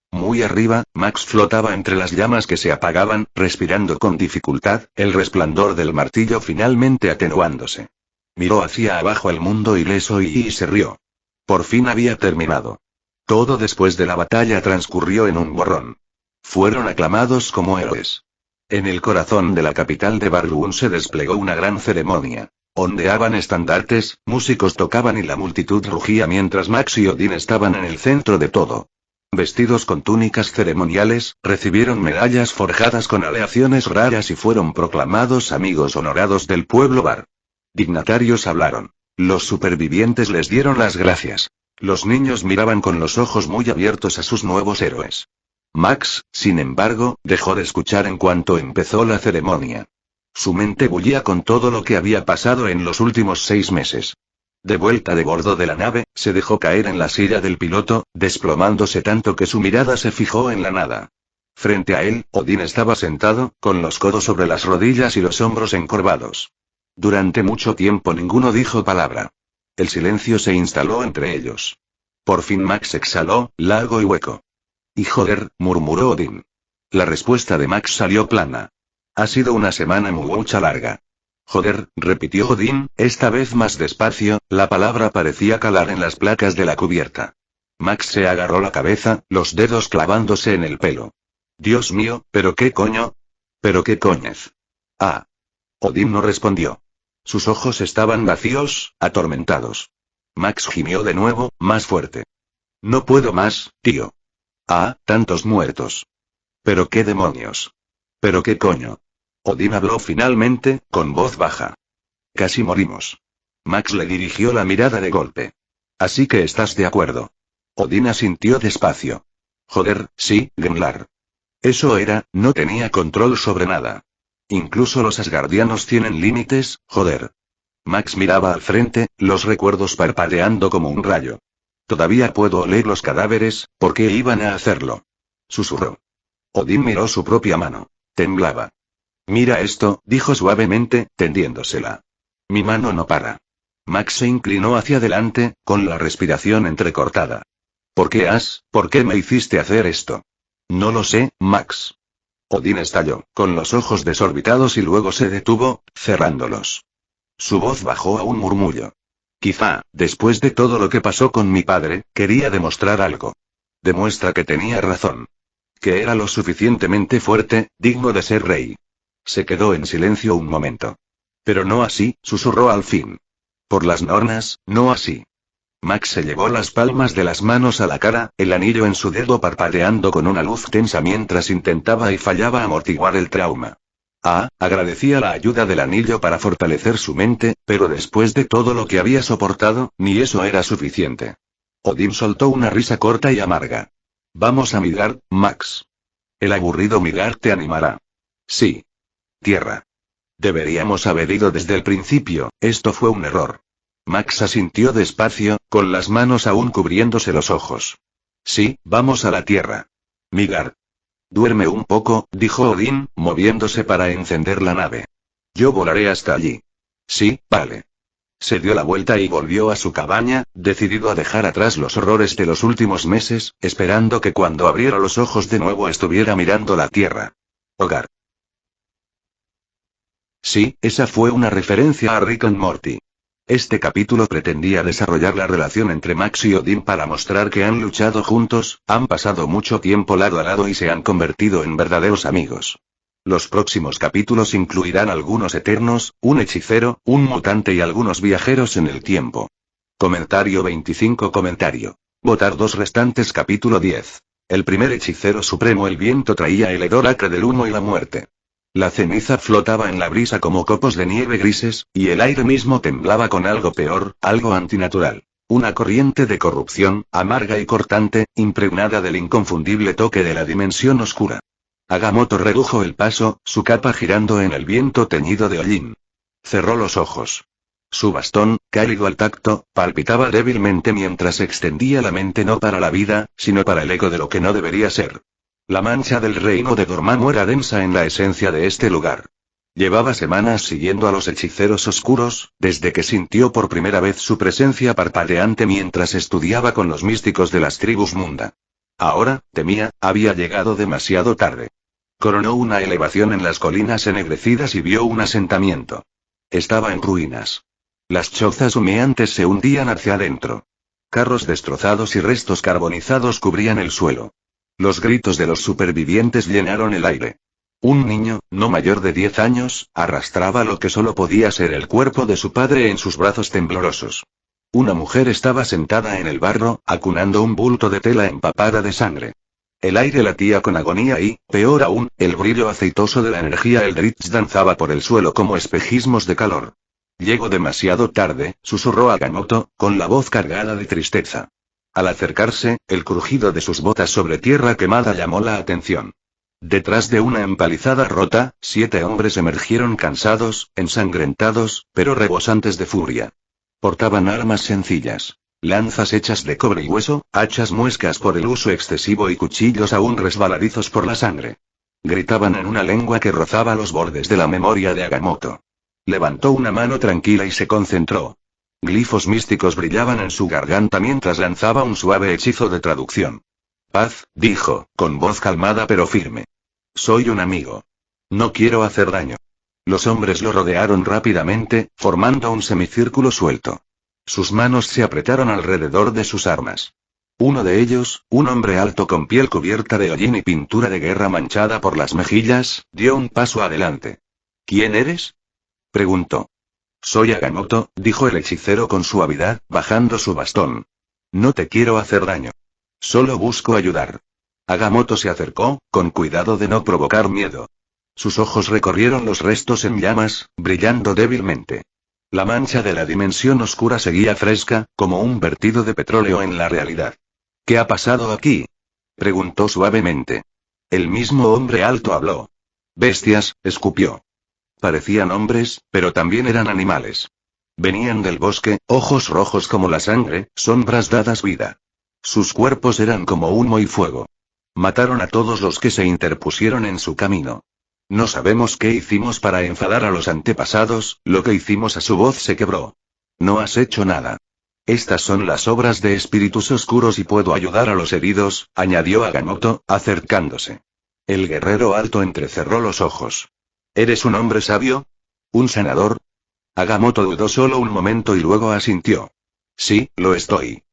Muy arriba, Max flotaba entre las llamas que se apagaban, respirando con dificultad, el resplandor del martillo finalmente atenuándose. Miró hacia abajo el mundo ileso y se rió. Por fin había terminado. Todo después de la batalla transcurrió en un borrón. Fueron aclamados como héroes. En el corazón de la capital de Barluun se desplegó una gran ceremonia. Ondeaban estandartes, músicos tocaban y la multitud rugía mientras Max y Odín estaban en el centro de todo. Vestidos con túnicas ceremoniales, recibieron medallas forjadas con aleaciones raras y fueron proclamados amigos honorados del pueblo Bar. Dignatarios hablaron. Los supervivientes les dieron las gracias. Los niños miraban con los ojos muy abiertos a sus nuevos héroes. Max, sin embargo, dejó de escuchar en cuanto empezó la ceremonia. Su mente bullía con todo lo que había pasado en los últimos 6 meses. De vuelta de bordo de la nave, se dejó caer en la silla del piloto, desplomándose tanto que su mirada se fijó en la nada. Frente a él, Odín estaba sentado, con los codos sobre las rodillas y los hombros encorvados. Durante mucho tiempo ninguno dijo palabra. El silencio se instaló entre ellos. Por fin Max exhaló, largo y hueco. Y joder, murmuró Odín. La respuesta de Max salió plana. Ha sido una semana mucha larga. Joder, repitió Odín, esta vez más despacio, la palabra parecía calar en las placas de la cubierta. Max se agarró la cabeza, los dedos clavándose en el pelo. Dios mío, ¿pero qué coño? ¿Pero qué coñez? Ah. Odín no respondió. Sus ojos estaban vacíos, atormentados. Max gimió de nuevo, más fuerte. No puedo más, tío. Ah, tantos muertos. ¿Pero qué demonios? ¿Pero qué coño? Odín habló finalmente, con voz baja. Casi morimos. Max le dirigió la mirada de golpe. Así que estás de acuerdo. Odín asintió despacio. Joder, sí, Gimlar. Eso era, no tenía control sobre nada. Incluso los asgardianos tienen límites, joder. Max miraba al frente, los recuerdos parpadeando como un rayo. Todavía puedo oler los cadáveres, ¿por qué iban a hacerlo? Susurró. Odín miró su propia mano. Temblaba. Mira esto, dijo suavemente, tendiéndosela. Mi mano no para. Max se inclinó hacia adelante, con la respiración entrecortada. ¿Por qué me hiciste hacer esto? No lo sé, Max. Odín estalló, con los ojos desorbitados y luego se detuvo, cerrándolos. Su voz bajó a un murmullo. Quizá, después de todo lo que pasó con mi padre, quería demostrar algo. Demuestra que tenía razón. Que era lo suficientemente fuerte, digno de ser rey. Se quedó en silencio un momento. Pero no así, susurró al fin. Por las nornas, no así. Max se llevó las palmas de las manos a la cara, el anillo en su dedo parpadeando con una luz tensa mientras intentaba y fallaba amortiguar el trauma. Agradecía la ayuda del anillo para fortalecer su mente, pero después de todo lo que había soportado, ni eso era suficiente. Odín soltó una risa corta y amarga. Vamos a Midgard, Max. El aburrido Midgard te animará. Sí. Tierra. Deberíamos haber ido desde el principio, esto fue un error. Max asintió despacio, con las manos aún cubriéndose los ojos. Sí, vamos a la Tierra. Midgard. Duerme un poco, dijo Odín, moviéndose para encender la nave. Yo volaré hasta allí. Sí, vale. Se dio la vuelta y volvió a su cabaña, decidido a dejar atrás los horrores de los últimos meses, esperando que cuando abriera los ojos de nuevo estuviera mirando la Tierra. Hogar. Sí, esa fue una referencia a Rick and Morty. Este capítulo pretendía desarrollar la relación entre Max y Odín para mostrar que han luchado juntos, han pasado mucho tiempo lado a lado y se han convertido en verdaderos amigos. Los próximos capítulos incluirán algunos eternos, un hechicero, un mutante y algunos viajeros en el tiempo. Comentario 25. Votar 2 restantes. Capítulo 10. El primer hechicero supremo. El viento traía el hedor acre del humo y la muerte. La ceniza flotaba en la brisa como copos de nieve grises, y el aire mismo temblaba con algo peor, algo antinatural. Una corriente de corrupción, amarga y cortante, impregnada del inconfundible toque de la dimensión oscura. Agamotto redujo el paso, su capa girando en el viento teñido de hollín. Cerró los ojos. Su bastón, cálido al tacto, palpitaba débilmente mientras extendía la mente no para la vida, sino para el eco de lo que no debería ser. La mancha del reino de Dormammu era densa en la esencia de este lugar. Llevaba semanas siguiendo a los hechiceros oscuros, desde que sintió por primera vez su presencia parpadeante mientras estudiaba con los místicos de las tribus Munda. Ahora, temía, había llegado demasiado tarde. Coronó una elevación en las colinas ennegrecidas y vio un asentamiento. Estaba en ruinas. Las chozas humeantes se hundían hacia adentro. Carros destrozados y restos carbonizados cubrían el suelo. Los gritos de los supervivientes llenaron el aire. Un niño, no mayor de 10 años, arrastraba lo que solo podía ser el cuerpo de su padre en sus brazos temblorosos. Una mujer estaba sentada en el barro, acunando un bulto de tela empapada de sangre. El aire latía con agonía y, peor aún, el brillo aceitoso de la energía Eldritch danzaba por el suelo como espejismos de calor. Llegó demasiado tarde, susurró Agamotto, con la voz cargada de tristeza. Al acercarse, el crujido de sus botas sobre tierra quemada llamó la atención. Detrás de una empalizada rota, 7 hombres emergieron cansados, ensangrentados, pero rebosantes de furia. Portaban armas sencillas. Lanzas hechas de cobre y hueso, hachas muescas por el uso excesivo y cuchillos aún resbaladizos por la sangre. Gritaban en una lengua que rozaba los bordes de la memoria de Agamotto. Levantó una mano tranquila y se concentró. Glifos místicos brillaban en su garganta mientras lanzaba un suave hechizo de traducción. Paz, dijo, con voz calmada pero firme. Soy un amigo. No quiero hacer daño. Los hombres lo rodearon rápidamente, formando un semicírculo suelto. Sus manos se apretaron alrededor de sus armas. Uno de ellos, un hombre alto con piel cubierta de hollín y pintura de guerra manchada por las mejillas, dio un paso adelante. ¿Quién eres?, preguntó. Soy Agamotto, dijo el hechicero con suavidad, bajando su bastón. No te quiero hacer daño. Solo busco ayudar. Agamotto se acercó, con cuidado de no provocar miedo. Sus ojos recorrieron los restos en llamas, brillando débilmente. La mancha de la dimensión oscura seguía fresca, como un vertido de petróleo en la realidad. ¿Qué ha pasado aquí?, preguntó suavemente. El mismo hombre alto habló. Bestias, escupió. Parecían hombres, pero también eran animales. Venían del bosque, ojos rojos como la sangre, sombras dadas vida. Sus cuerpos eran como humo y fuego. Mataron a todos los que se interpusieron en su camino. No sabemos qué hicimos para enfadar a los antepasados, lo que hicimos a su voz se quebró. No has hecho nada. Estas son las obras de espíritus oscuros y puedo ayudar a los heridos, añadió Agamotto, acercándose. El guerrero alto entrecerró los ojos. ¿Eres un hombre sabio? ¿Un sanador? Agamotto dudó solo un momento y luego asintió. Sí, lo estoy.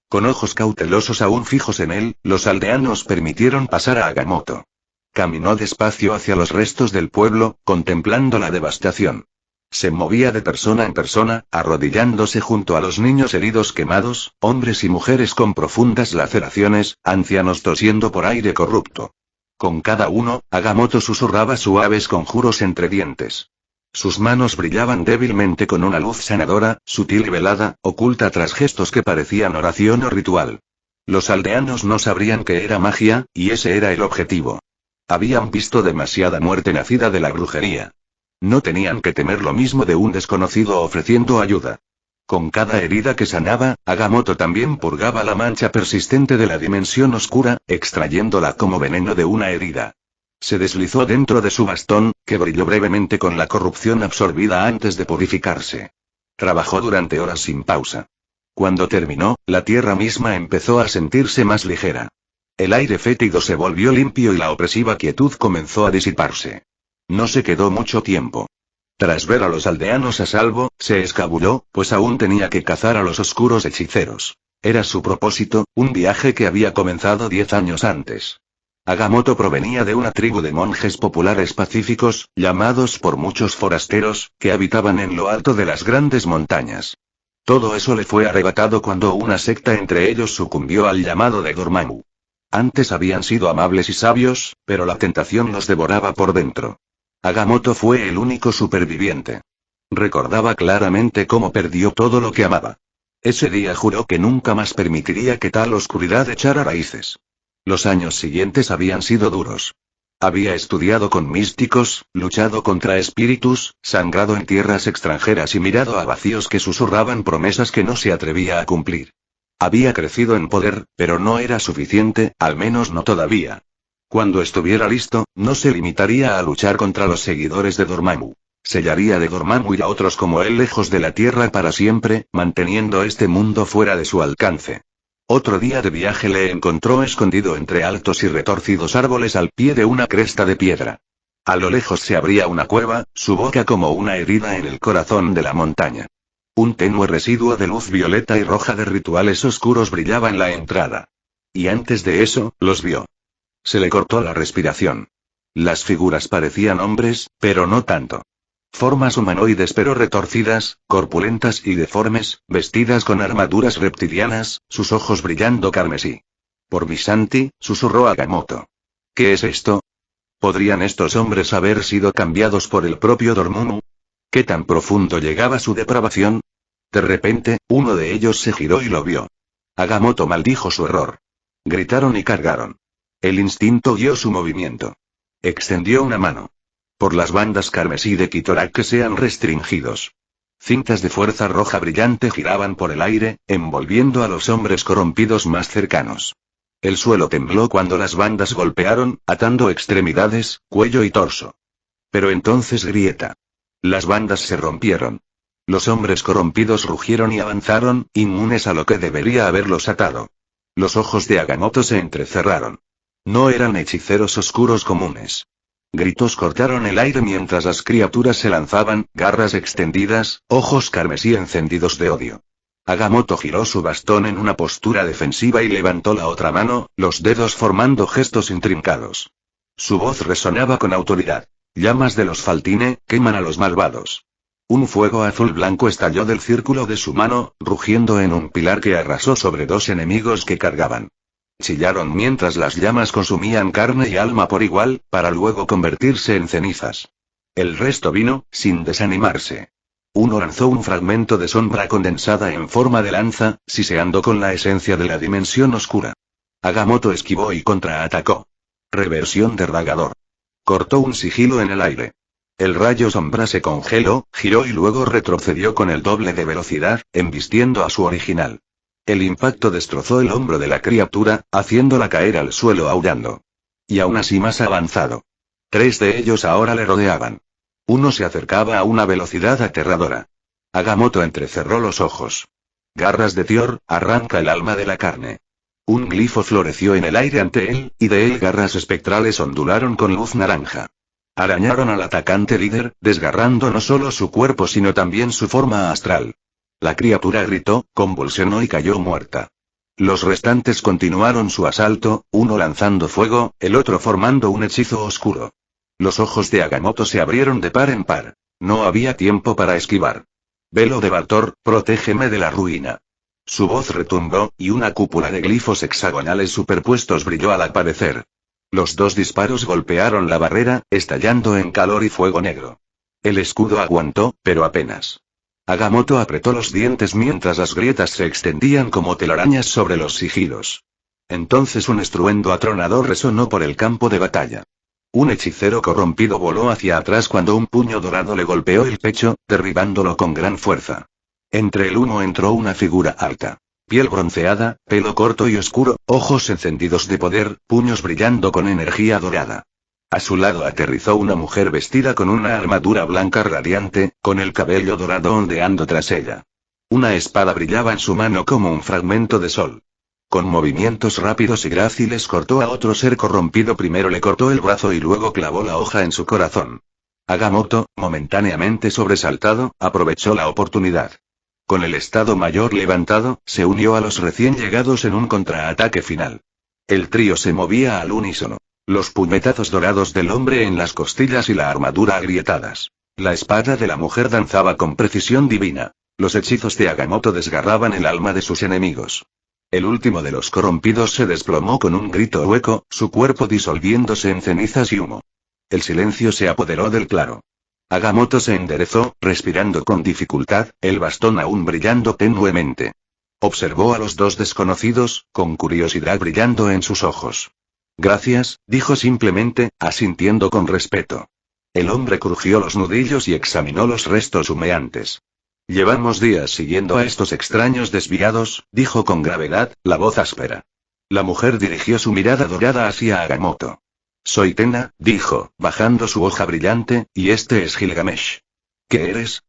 Con ojos cautelosos aún fijos en él, los aldeanos permitieron pasar a Agamotto. Caminó despacio hacia los restos del pueblo, contemplando la devastación. Se movía de persona en persona, arrodillándose junto a los niños heridos quemados, hombres y mujeres con profundas laceraciones, ancianos tosiendo por aire corrupto. Con cada uno, Agamotto susurraba suaves conjuros entre dientes. Sus manos brillaban débilmente con una luz sanadora, sutil y velada, oculta tras gestos que parecían oración o ritual. Los aldeanos no sabrían que era magia, y ese era el objetivo. Habían visto demasiada muerte nacida de la brujería. No tenían que temer lo mismo de un desconocido ofreciendo ayuda. Con cada herida que sanaba, Agamotto también purgaba la mancha persistente de la dimensión oscura, extrayéndola como veneno de una herida. Se deslizó dentro de su bastón, que brilló brevemente con la corrupción absorbida antes de purificarse. Trabajó durante horas sin pausa. Cuando terminó, la tierra misma empezó a sentirse más ligera. El aire fétido se volvió limpio y la opresiva quietud comenzó a disiparse. No se quedó mucho tiempo. Tras ver a los aldeanos a salvo, se escabulló, pues aún tenía que cazar a los oscuros hechiceros. Era su propósito, un viaje que había comenzado 10 años antes. Agamotto provenía de una tribu de monjes populares pacíficos, llamados por muchos forasteros, que habitaban en lo alto de las grandes montañas. Todo eso le fue arrebatado cuando una secta entre ellos sucumbió al llamado de Dormammu. Antes habían sido amables y sabios, pero la tentación los devoraba por dentro. Agamotto fue el único superviviente. Recordaba claramente cómo perdió todo lo que amaba. Ese día juró que nunca más permitiría que tal oscuridad echara raíces. Los años siguientes habían sido duros. Había estudiado con místicos, luchado contra espíritus, sangrado en tierras extranjeras y mirado a vacíos que susurraban promesas que no se atrevía a cumplir. Había crecido en poder, pero no era suficiente, al menos no todavía. Cuando estuviera listo, no se limitaría a luchar contra los seguidores de Dormammu. Sellaría de Dormammu y a otros como él lejos de la Tierra para siempre, manteniendo este mundo fuera de su alcance. Otro día de viaje le encontró escondido entre altos y retorcidos árboles al pie de una cresta de piedra. A lo lejos se abría una cueva, su boca como una herida en el corazón de la montaña. Un tenue residuo de luz violeta y roja de rituales oscuros brillaba en la entrada. Y antes de eso, los vio. Se le cortó la respiración. Las figuras parecían hombres, pero no tanto. Formas humanoides pero retorcidas, corpulentas y deformes, vestidas con armaduras reptilianas, sus ojos brillando carmesí. Por Visanti, susurró Agamotto. ¿Qué es esto? ¿Podrían estos hombres haber sido cambiados por el propio Dormammu? ¿Qué tan profundo llegaba su depravación? De repente, uno de ellos se giró y lo vio. Agamotto maldijo su error. Gritaron y cargaron. El instinto guió su movimiento. Extendió una mano. Por las bandas carmesí de Kitorak que sean restringidos. Cintas de fuerza roja brillante giraban por el aire, envolviendo a los hombres corrompidos más cercanos. El suelo tembló cuando las bandas golpearon, atando extremidades, cuello y torso. Pero entonces grieta. Las bandas se rompieron. Los hombres corrompidos rugieron y avanzaron, inmunes a lo que debería haberlos atado. Los ojos de Agamotto se entrecerraron. No eran hechiceros oscuros comunes. Gritos cortaron el aire mientras las criaturas se lanzaban, garras extendidas, ojos carmesí encendidos de odio. Agamotto giró su bastón en una postura defensiva y levantó la otra mano, los dedos formando gestos intrincados. Su voz resonaba con autoridad. Llamas de los Faltine, queman a los malvados. Un fuego azul blanco estalló del círculo de su mano, rugiendo en un pilar que arrasó sobre dos enemigos que cargaban. Chillaron mientras las llamas consumían carne y alma por igual, para luego convertirse en cenizas. El resto vino, sin desanimarse. Uno lanzó un fragmento de sombra condensada en forma de lanza, siseando con la esencia de la dimensión oscura. Agamotto esquivó y contraatacó. Reversión de Ragador. Cortó un sigilo en el aire. El rayo sombra se congeló, giró y luego retrocedió con el doble de velocidad, embistiendo a su original. El impacto destrozó el hombro de la criatura, haciéndola caer al suelo aullando. Y aún así más avanzado. 3 de ellos ahora le rodeaban. Uno se acercaba a una velocidad aterradora. Agamotto entrecerró los ojos. Garras de Tior, arranca el alma de la carne. Un glifo floreció en el aire ante él, y de él garras espectrales ondularon con luz naranja. Arañaron al atacante líder, desgarrando no solo su cuerpo sino también su forma astral. La criatura gritó, convulsionó y cayó muerta. Los restantes continuaron su asalto, uno lanzando fuego, el otro formando un hechizo oscuro. Los ojos de Agamotto se abrieron de par en par. No había tiempo para esquivar. Velo de Baltor, protégeme de la ruina. Su voz retumbó, y una cúpula de glifos hexagonales superpuestos brilló al aparecer. Los 2 disparos golpearon la barrera, estallando en calor y fuego negro. El escudo aguantó, pero apenas. Agamotto apretó los dientes mientras las grietas se extendían como telarañas sobre los sigilos. Entonces un estruendo atronador resonó por el campo de batalla. Un hechicero corrompido voló hacia atrás cuando un puño dorado le golpeó el pecho, derribándolo con gran fuerza. Entre el humo entró una figura alta. Piel bronceada, pelo corto y oscuro, ojos encendidos de poder, puños brillando con energía dorada. A su lado aterrizó una mujer vestida con una armadura blanca radiante, con el cabello dorado ondeando tras ella. Una espada brillaba en su mano como un fragmento de sol. Con movimientos rápidos y gráciles cortó a otro ser corrompido, primero le cortó el brazo y luego clavó la hoja en su corazón. Agamotto, momentáneamente sobresaltado, aprovechó la oportunidad. Con el Estado Mayor levantado, se unió a los recién llegados en un contraataque final. El trío se movía al unísono. Los puñetazos dorados del hombre en las costillas y la armadura agrietadas. La espada de la mujer danzaba con precisión divina. Los hechizos de Agamotto desgarraban el alma de sus enemigos. El último de los corrompidos se desplomó con un grito hueco, su cuerpo disolviéndose en cenizas y humo. El silencio se apoderó del claro. Agamotto se enderezó, respirando con dificultad, el bastón aún brillando tenuemente. Observó a los dos desconocidos, con curiosidad brillando en sus ojos. Gracias, dijo simplemente, asintiendo con respeto. El hombre crujió los nudillos y examinó los restos humeantes. Llevamos días siguiendo a estos extraños desviados, dijo con gravedad, la voz áspera. La mujer dirigió su mirada dorada hacia Agamotto. Soy Tena, dijo, bajando su hoja brillante, y este es Gilgamesh. ¿Qué eres?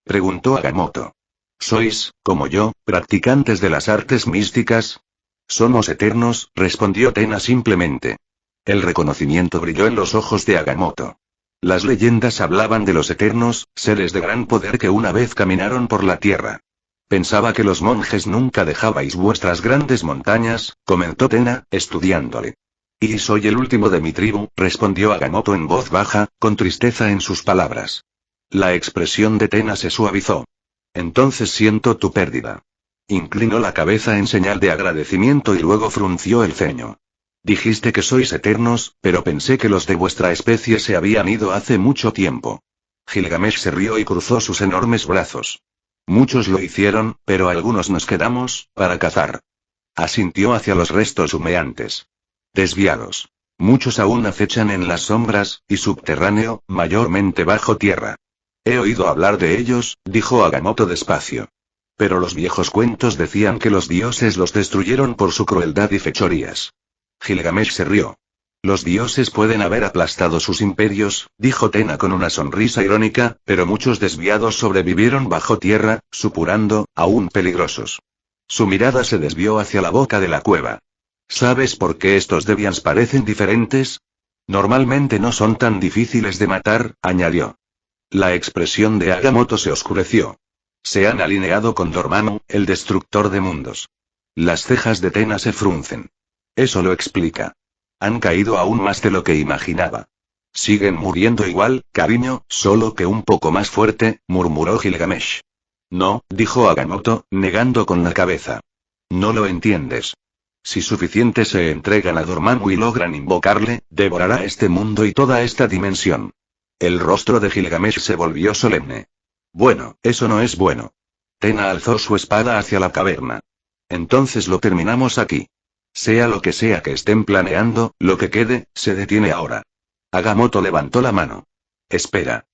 Preguntó Agamotto. ¿Sois, como yo, practicantes de las artes místicas? Somos eternos, respondió Tena simplemente. El reconocimiento brilló en los ojos de Agamotto. Las leyendas hablaban de los eternos, seres de gran poder que una vez caminaron por la tierra. Pensaba que los monjes nunca dejabais vuestras grandes montañas, comentó Tena, estudiándole. Y soy el último de mi tribu, respondió Agamotto en voz baja, con tristeza en sus palabras. La expresión de Tena se suavizó. Entonces siento tu pérdida. Inclinó la cabeza en señal de agradecimiento y luego frunció el ceño. Dijiste que sois eternos, pero pensé que los de vuestra especie se habían ido hace mucho tiempo. Gilgamesh se rió y cruzó sus enormes brazos. Muchos lo hicieron, pero algunos nos quedamos, para cazar. Asintió hacia los restos humeantes. Desviados. Muchos aún acechan en las sombras, y subterráneo, mayormente bajo tierra. He oído hablar de ellos, dijo Agamotto despacio. Pero los viejos cuentos decían que los dioses los destruyeron por su crueldad y fechorías. Gilgamesh se rió. Los dioses pueden haber aplastado sus imperios, dijo Tena con una sonrisa irónica, pero muchos desviados sobrevivieron bajo tierra, supurando, aún peligrosos. Su mirada se desvió hacia la boca de la cueva. ¿Sabes por qué estos Deviants parecen diferentes? Normalmente no son tan difíciles de matar, añadió. La expresión de Agamotto se oscureció. Se han alineado con Dormammu, el destructor de mundos. Las cejas de Tena se fruncen. Eso lo explica. Han caído aún más de lo que imaginaba. Siguen muriendo igual, cariño, solo que un poco más fuerte, murmuró Gilgamesh. No, dijo Agamotto, negando con la cabeza. No lo entiendes. Si suficientes se entregan a Dormammu y logran invocarle, devorará este mundo y toda esta dimensión. El rostro de Gilgamesh se volvió solemne. Bueno, eso no es bueno. Tena alzó su espada hacia la caverna. Entonces lo terminamos aquí. Sea lo que sea que estén planeando, lo que quede, se detiene ahora. Agamotto levantó la mano. Espera.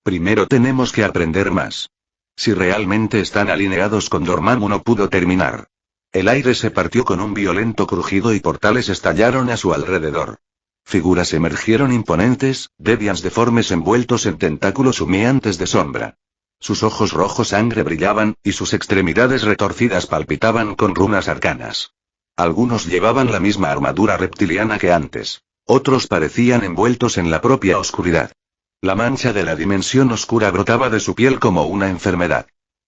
Primero tenemos que aprender más. Si realmente están alineados con Dormammu no pudo terminar. El aire se partió con un violento crujido y portales estallaron a su alrededor. Figuras emergieron imponentes, Deviants deformes envueltos en tentáculos humeantes de sombra. Sus ojos rojos sangre brillaban, y sus extremidades retorcidas palpitaban con runas arcanas. Algunos llevaban la misma armadura reptiliana que antes. Otros parecían envueltos en la propia oscuridad. La mancha de la dimensión oscura brotaba de su piel como una enfermedad.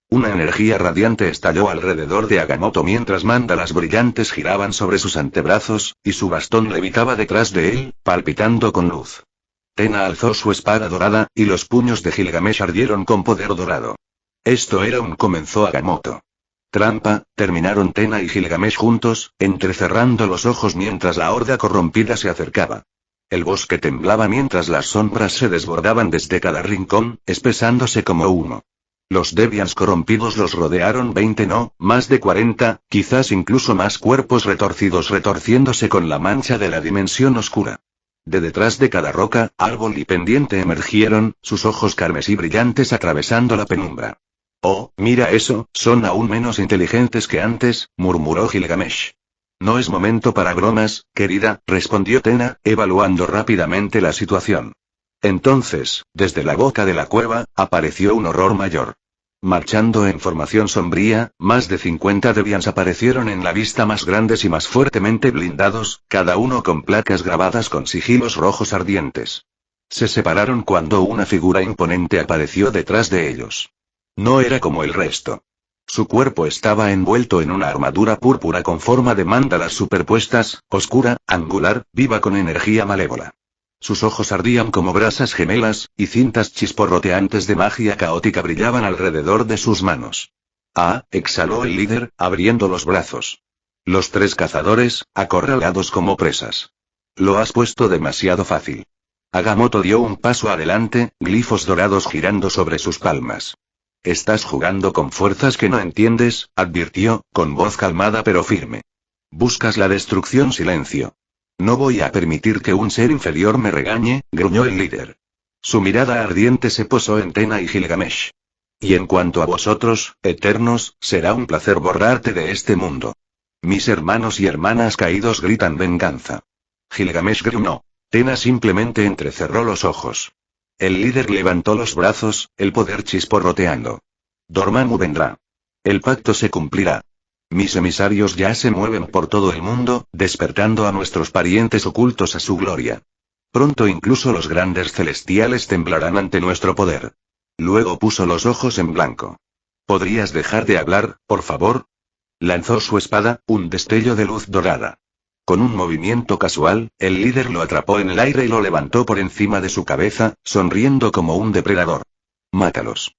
Una energía radiante estalló alrededor de Agamotto mientras mandalas brillantes giraban sobre sus antebrazos, y su bastón levitaba detrás de él, palpitando con luz. Tena alzó su espada dorada, y los puños de Gilgamesh ardieron con poder dorado. Esto era comenzó Agamotto. Trampa, terminaron Tena y Gilgamesh juntos, entrecerrando los ojos mientras la horda corrompida se acercaba. El bosque temblaba mientras las sombras se desbordaban desde cada rincón, espesándose como humo. Los Deviants corrompidos los rodearon 20 no, más de 40, quizás incluso más cuerpos retorciéndose con la mancha de la dimensión oscura. De detrás de cada roca, árbol y pendiente emergieron, sus ojos carmesí brillantes atravesando la penumbra. Oh, mira eso, son aún menos inteligentes que antes, murmuró Gilgamesh. No es momento para bromas, querida, respondió Tena, evaluando rápidamente la situación. Entonces, desde la boca de la cueva, apareció un horror mayor. Marchando en formación sombría, más de 50 Deviants aparecieron en la vista más grandes y más fuertemente blindados, cada uno con placas grabadas con sigilos rojos ardientes. Se separaron cuando una figura imponente apareció detrás de ellos. No era como el resto. Su cuerpo estaba envuelto en una armadura púrpura con forma de mandalas superpuestas, oscura, angular, viva con energía malévola. Sus ojos ardían como brasas gemelas, y cintas chisporroteantes de magia caótica brillaban alrededor de sus manos. Ah, exhaló el líder, abriendo los brazos. Los 3 cazadores, acorralados como presas. Lo has puesto demasiado fácil. Agamotto dio un paso adelante, glifos dorados girando sobre sus palmas. Estás jugando con fuerzas que no entiendes, advirtió, con voz calmada pero firme. Buscas la destrucción, silencio. No voy a permitir que un ser inferior me regañe, gruñó el líder. Su mirada ardiente se posó en Tena y Gilgamesh. Y en cuanto a vosotros, eternos, será un placer borrarte de este mundo. Mis hermanos y hermanas caídos gritan venganza. Gilgamesh gruñó. Tena simplemente entrecerró los ojos. El líder levantó los brazos, el poder chisporroteando. Dormammu vendrá. El pacto se cumplirá. Mis emisarios ya se mueven por todo el mundo, despertando a nuestros parientes ocultos a su gloria. Pronto incluso los grandes celestiales temblarán ante nuestro poder. Luego puso los ojos en blanco. ¿Podrías dejar de hablar, por favor? Lanzó su espada, un destello de luz dorada. Con un movimiento casual, el líder lo atrapó en el aire y lo levantó por encima de su cabeza, sonriendo como un depredador. ¡Mátalos!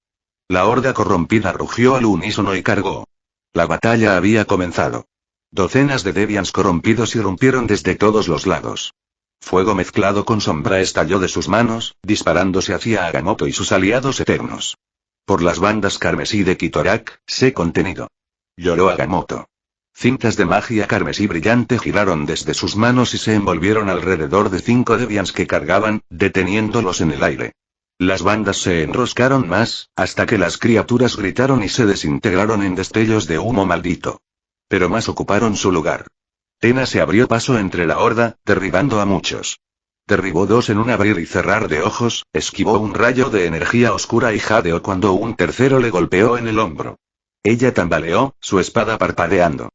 La horda corrompida rugió al unísono y cargó. La batalla había comenzado. Docenas de Deviants corrompidos irrumpieron desde todos los lados. Fuego mezclado con sombra estalló de sus manos, disparándose hacia Agamotto y sus aliados eternos. Por las bandas carmesí de Kitorak, sé contenido. Lloró Agamotto. Cintas de magia carmesí brillante giraron desde sus manos y se envolvieron alrededor de 5 Deviants que cargaban, deteniéndolos en el aire. Las bandas se enroscaron más, hasta que las criaturas gritaron y se desintegraron en destellos de humo maldito. Pero más ocuparon su lugar. Tena se abrió paso entre la horda, derribando a muchos. Derribó 2 en un abrir y cerrar de ojos, esquivó un rayo de energía oscura y jadeó cuando un tercero le golpeó en el hombro. Ella tambaleó, su espada parpadeando.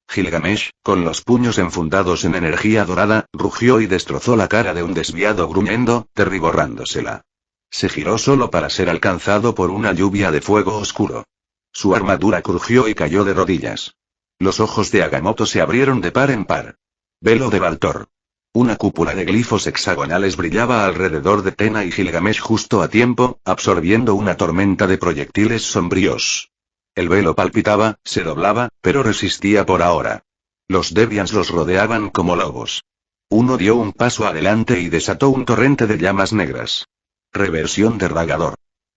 Gilgamesh, con los puños enfundados en energía dorada, rugió y destrozó la cara de un desviado gruñendo, derriborrándosela. Se giró solo para ser alcanzado por una lluvia de fuego oscuro. Su armadura crujió y cayó de rodillas. Los ojos de Agamotto se abrieron de par en par. Velo de Baltor. Una cúpula de glifos hexagonales brillaba alrededor de Tena y Gilgamesh justo a tiempo, absorbiendo una tormenta de proyectiles sombríos. El velo palpitaba, se doblaba, pero resistía por ahora. Los Deviants los rodeaban como lobos. Uno dio un paso adelante y desató un torrente de llamas negras. Reversión de Ragador.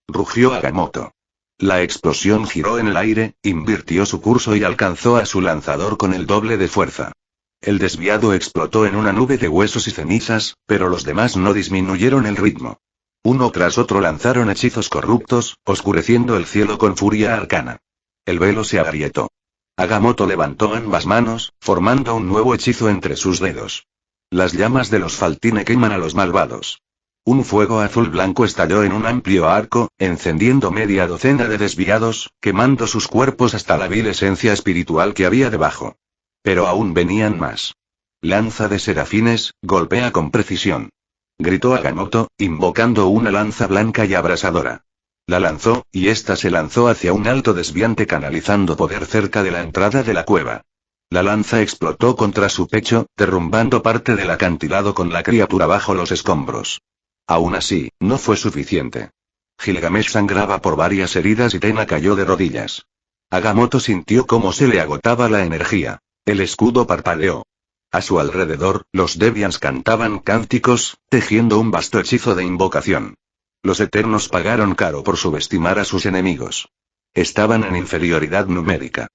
Rugió Agamotto. La explosión giró en el aire, invirtió su curso y alcanzó a su lanzador con el doble de fuerza. El desviado explotó en una nube de huesos y cenizas, pero los demás no disminuyeron el ritmo. Uno tras otro lanzaron hechizos corruptos, oscureciendo el cielo con furia arcana. El velo se agrietó. Agamotto levantó ambas manos, formando un nuevo hechizo entre sus dedos. Las llamas de los Faltine queman a los malvados. Un fuego azul blanco estalló en un amplio arco, encendiendo media docena de desviados, quemando sus cuerpos hasta la vil esencia espiritual que había debajo. Pero aún venían más. Lanza de serafines, golpea con precisión. Gritó Agamotto, invocando una lanza blanca y abrasadora. La lanzó, y ésta se lanzó hacia un alto desviante canalizando poder cerca de la entrada de la cueva. La lanza explotó contra su pecho, derrumbando parte del acantilado con la criatura bajo los escombros. Aún así, no fue suficiente. Gilgamesh sangraba por varias heridas y Tena cayó de rodillas. Agamotto sintió cómo se le agotaba la energía. El escudo parpadeó. A su alrededor, los Deviants cantaban cánticos, tejiendo un vasto hechizo de invocación. Los Eternos pagaron caro por subestimar a sus enemigos. Estaban en inferioridad numérica.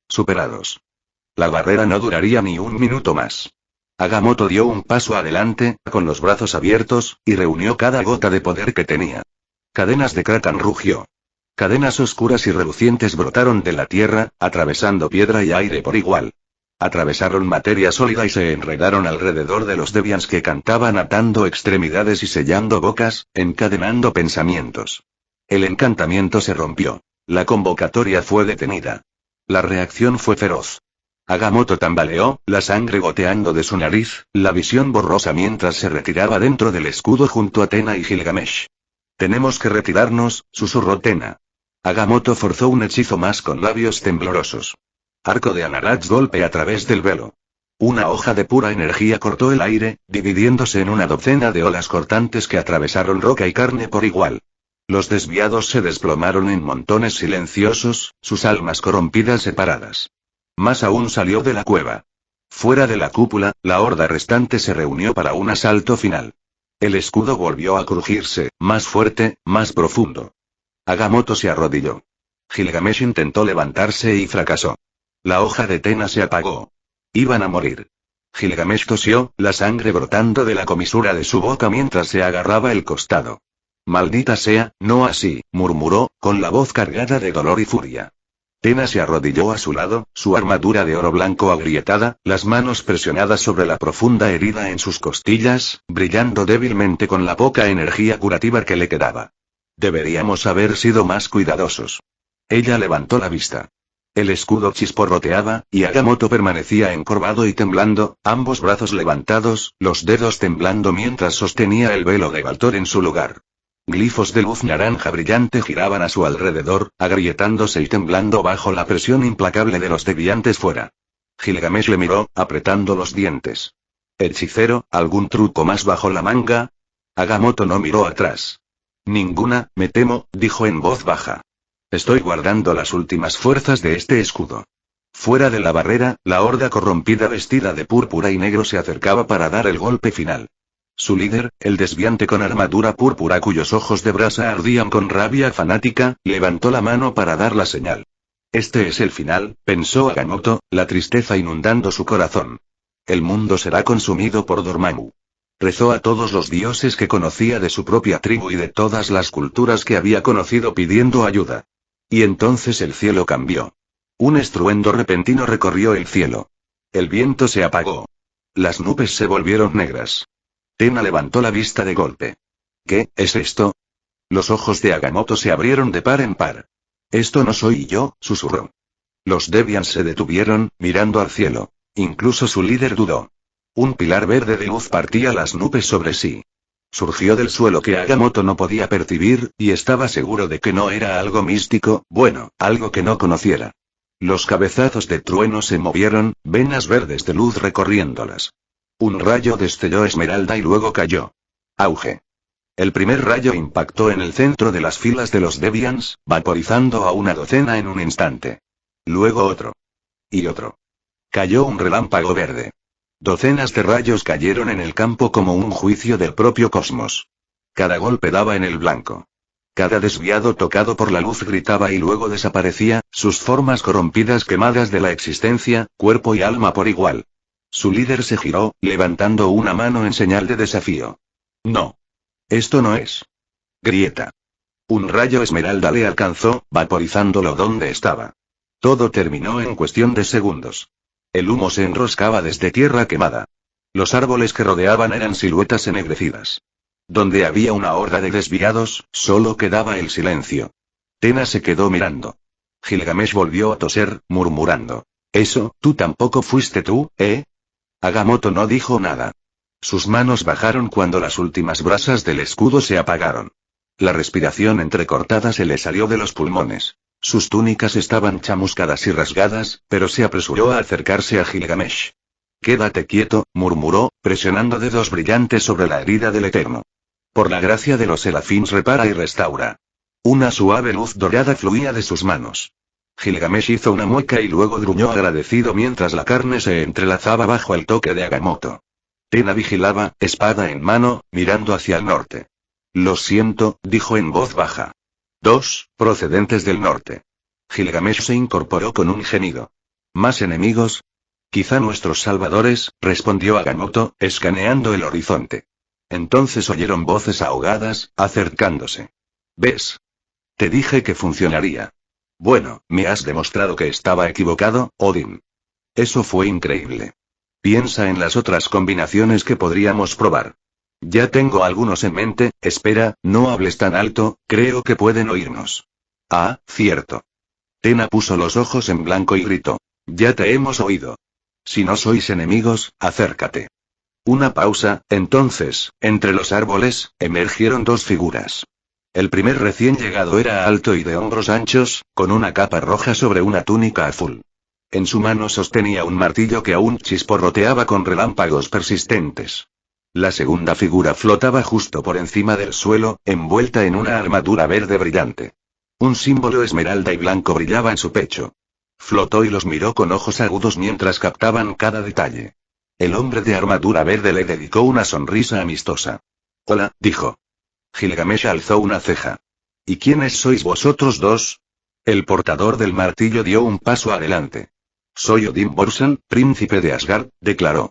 Superados. La barrera no duraría ni un minuto más. Agamotto dio un paso adelante, con los brazos abiertos, y reunió cada gota de poder que tenía. Cadenas de Kraken rugió. Cadenas oscuras y relucientes brotaron de la tierra, atravesando piedra y aire por igual. Atravesaron materia sólida y se enredaron alrededor de los Deviants que cantaban atando extremidades y sellando bocas, encadenando pensamientos. El encantamiento se rompió. La convocatoria fue detenida. La reacción fue feroz. Agamotto tambaleó, la sangre goteando de su nariz, la visión borrosa mientras se retiraba dentro del escudo junto a Tena y Gilgamesh. Tenemos que retirarnos, susurró Tena. Agamotto forzó un hechizo más con labios temblorosos. Arco de Anarach golpe a través del velo. Una hoja de pura energía cortó el aire, dividiéndose en una docena de olas cortantes que atravesaron roca y carne por igual. Los desviados se desplomaron en montones silenciosos, sus almas corrompidas separadas. Más aún salió de la cueva. Fuera de la cúpula, la horda restante se reunió para un asalto final. El escudo volvió a crujirse, más fuerte, más profundo. Agamotto se arrodilló. Gilgamesh intentó levantarse y fracasó. La hoja de Tena se apagó. Iban a morir. Gilgamesh tosió, la sangre brotando de la comisura de su boca mientras se agarraba el costado. Maldita sea, no así, murmuró, con la voz cargada de dolor y furia. Tena se arrodilló a su lado, su armadura de oro blanco agrietada, las manos presionadas sobre la profunda herida en sus costillas, brillando débilmente con la poca energía curativa que le quedaba. Deberíamos haber sido más cuidadosos. Ella levantó la vista. El escudo chisporroteaba, y Agamotto permanecía encorvado y temblando, ambos brazos levantados, los dedos temblando mientras sostenía el velo de Baltor en su lugar. Glifos de luz naranja brillante giraban a su alrededor, agrietándose y temblando bajo la presión implacable de los deviantes fuera. Gilgamesh le miró, apretando los dientes. «Hechicero, ¿algún truco más bajo la manga?» Agamotto no miró atrás. «Ninguna, me temo», dijo en voz baja. «Estoy guardando las últimas fuerzas de este escudo». Fuera de la barrera, la horda corrompida vestida de púrpura y negro se acercaba para dar el golpe final. Su líder, el desviante con armadura púrpura cuyos ojos de brasa ardían con rabia fanática, levantó la mano para dar la señal. «Este es el final», pensó Agamotto, la tristeza inundando su corazón. «El mundo será consumido por Dormammu». Rezó a todos los dioses que conocía de su propia tribu y de todas las culturas que había conocido pidiendo ayuda. Y entonces el cielo cambió. Un estruendo repentino recorrió el cielo. El viento se apagó. Las nubes se volvieron negras. Tena levantó la vista de golpe. «¿Qué es esto?» Los ojos de Agamotto se abrieron de par en par. «Esto no soy yo», susurró. Los Deviants se detuvieron, mirando al cielo. Incluso su líder dudó. Un pilar verde de luz partía las nubes sobre sí. Surgió del suelo que Agamotto no podía percibir, y estaba seguro de que no era algo místico, bueno, algo que no conociera. Los cabezazos de trueno se movieron, venas verdes de luz recorriéndolas. Un rayo destelló esmeralda y luego cayó. Auge. El primer rayo impactó en el centro de las filas de los Deviants, vaporizando a una docena en un instante. Luego otro. Y otro. Cayó un relámpago verde. Docenas de rayos cayeron en el campo como un juicio del propio cosmos. Cada golpe daba en el blanco. Cada desviado tocado por la luz gritaba y luego desaparecía, sus formas corrompidas quemadas de la existencia, cuerpo y alma por igual. Su líder se giró, levantando una mano en señal de desafío. «No. Esto no es». Grieta. Un rayo esmeralda le alcanzó, vaporizándolo donde estaba. Todo terminó en cuestión de segundos. El humo se enroscaba desde tierra quemada. Los árboles que rodeaban eran siluetas ennegrecidas. Donde había una horda de desviados, solo quedaba el silencio. Tena se quedó mirando. Gilgamesh volvió a toser, murmurando. «Eso, tú tampoco fuiste tú, ¿eh?» Agamotto no dijo nada. Sus manos bajaron cuando las últimas brasas del escudo se apagaron. La respiración entrecortada se le salió de los pulmones. Sus túnicas estaban chamuscadas y rasgadas, pero se apresuró a acercarse a Gilgamesh. «Quédate quieto», murmuró, presionando dedos brillantes sobre la herida del Eterno. «Por la gracia de los Serafins repara y restaura». Una suave luz dorada fluía de sus manos. Gilgamesh hizo una mueca y luego gruñó agradecido mientras la carne se entrelazaba bajo el toque de Agamotto. Tena vigilaba, espada en mano, mirando hacia el norte. «Lo siento», dijo en voz baja. «Dos, procedentes del norte». Gilgamesh se incorporó con un gemido. «¿Más enemigos?» «Quizá nuestros salvadores», respondió Agamotto, escaneando el horizonte. Entonces oyeron voces ahogadas, acercándose. «¿Ves? Te dije que funcionaría». «Bueno, me has demostrado que estaba equivocado, Odin». «Eso fue increíble. Piensa en las otras combinaciones que podríamos probar». «Ya tengo algunos en mente, espera, no hables tan alto, creo que pueden oírnos». «Ah, cierto». Tena puso los ojos en blanco y gritó. «Ya te hemos oído. Si no sois enemigos, acércate». Una pausa, entonces, entre los árboles, emergieron dos figuras. El primer recién llegado era alto y de hombros anchos, con una capa roja sobre una túnica azul. En su mano sostenía un martillo que aún chisporroteaba con relámpagos persistentes. La segunda figura flotaba justo por encima del suelo, envuelta en una armadura verde brillante. Un símbolo esmeralda y blanco brillaba en su pecho. Flotó y los miró con ojos agudos mientras captaban cada detalle. El hombre de armadura verde le dedicó una sonrisa amistosa. Hola, dijo. Gilgamesh alzó una ceja. ¿Y quiénes sois vosotros dos? El portador del martillo dio un paso adelante. Soy Odin Borson, príncipe de Asgard, declaró.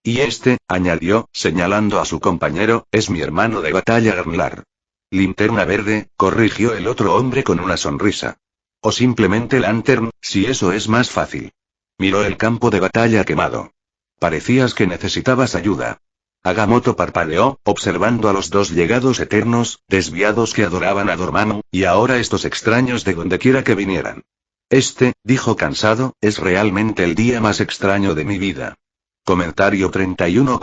Y este, añadió, señalando a su compañero, es mi hermano de batalla Grimlar. Linterna verde, corrigió el otro hombre con una sonrisa. O simplemente Lantern, si eso es más fácil. Miró el campo de batalla quemado. Parecías que necesitabas ayuda. Agamotto parpadeó, observando a los dos llegados eternos, desviados que adoraban a Dormammu, y ahora estos extraños de dondequiera que vinieran. Dijo cansado, es realmente el día más extraño de mi vida. Comentario 31.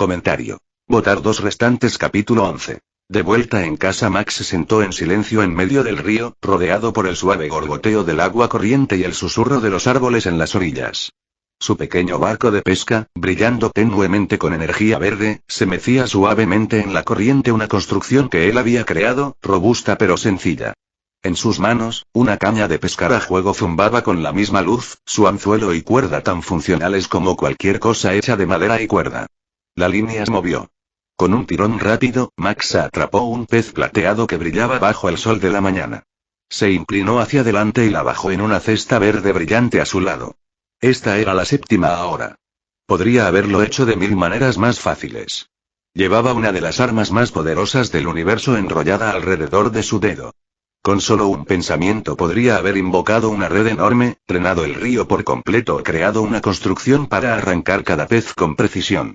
Votar 2 restantes. Capítulo 11. De vuelta en casa, Max se sentó en silencio en medio del río, rodeado por el suave gorgoteo del agua corriente y el susurro de los árboles en las orillas. Su pequeño barco de pesca, brillando tenuemente con energía verde, se mecía suavemente en la corriente, una construcción que él había creado, robusta pero sencilla. En sus manos, una caña de pescar a juego zumbaba con la misma luz, su anzuelo y cuerda tan funcionales como cualquier cosa hecha de madera y cuerda. La línea se movió. Con un tirón rápido, Max atrapó un pez plateado que brillaba bajo el sol de la mañana. Se inclinó hacia adelante y la bajó en una cesta verde brillante a su lado. Esta era la 7ª ahora. Podría haberlo hecho de 1000 maneras más fáciles. Llevaba una de las armas más poderosas del universo enrollada alrededor de su dedo. Con solo un pensamiento podría haber invocado una red enorme, drenado el río por completo o creado una construcción para arrancar cada pez con precisión.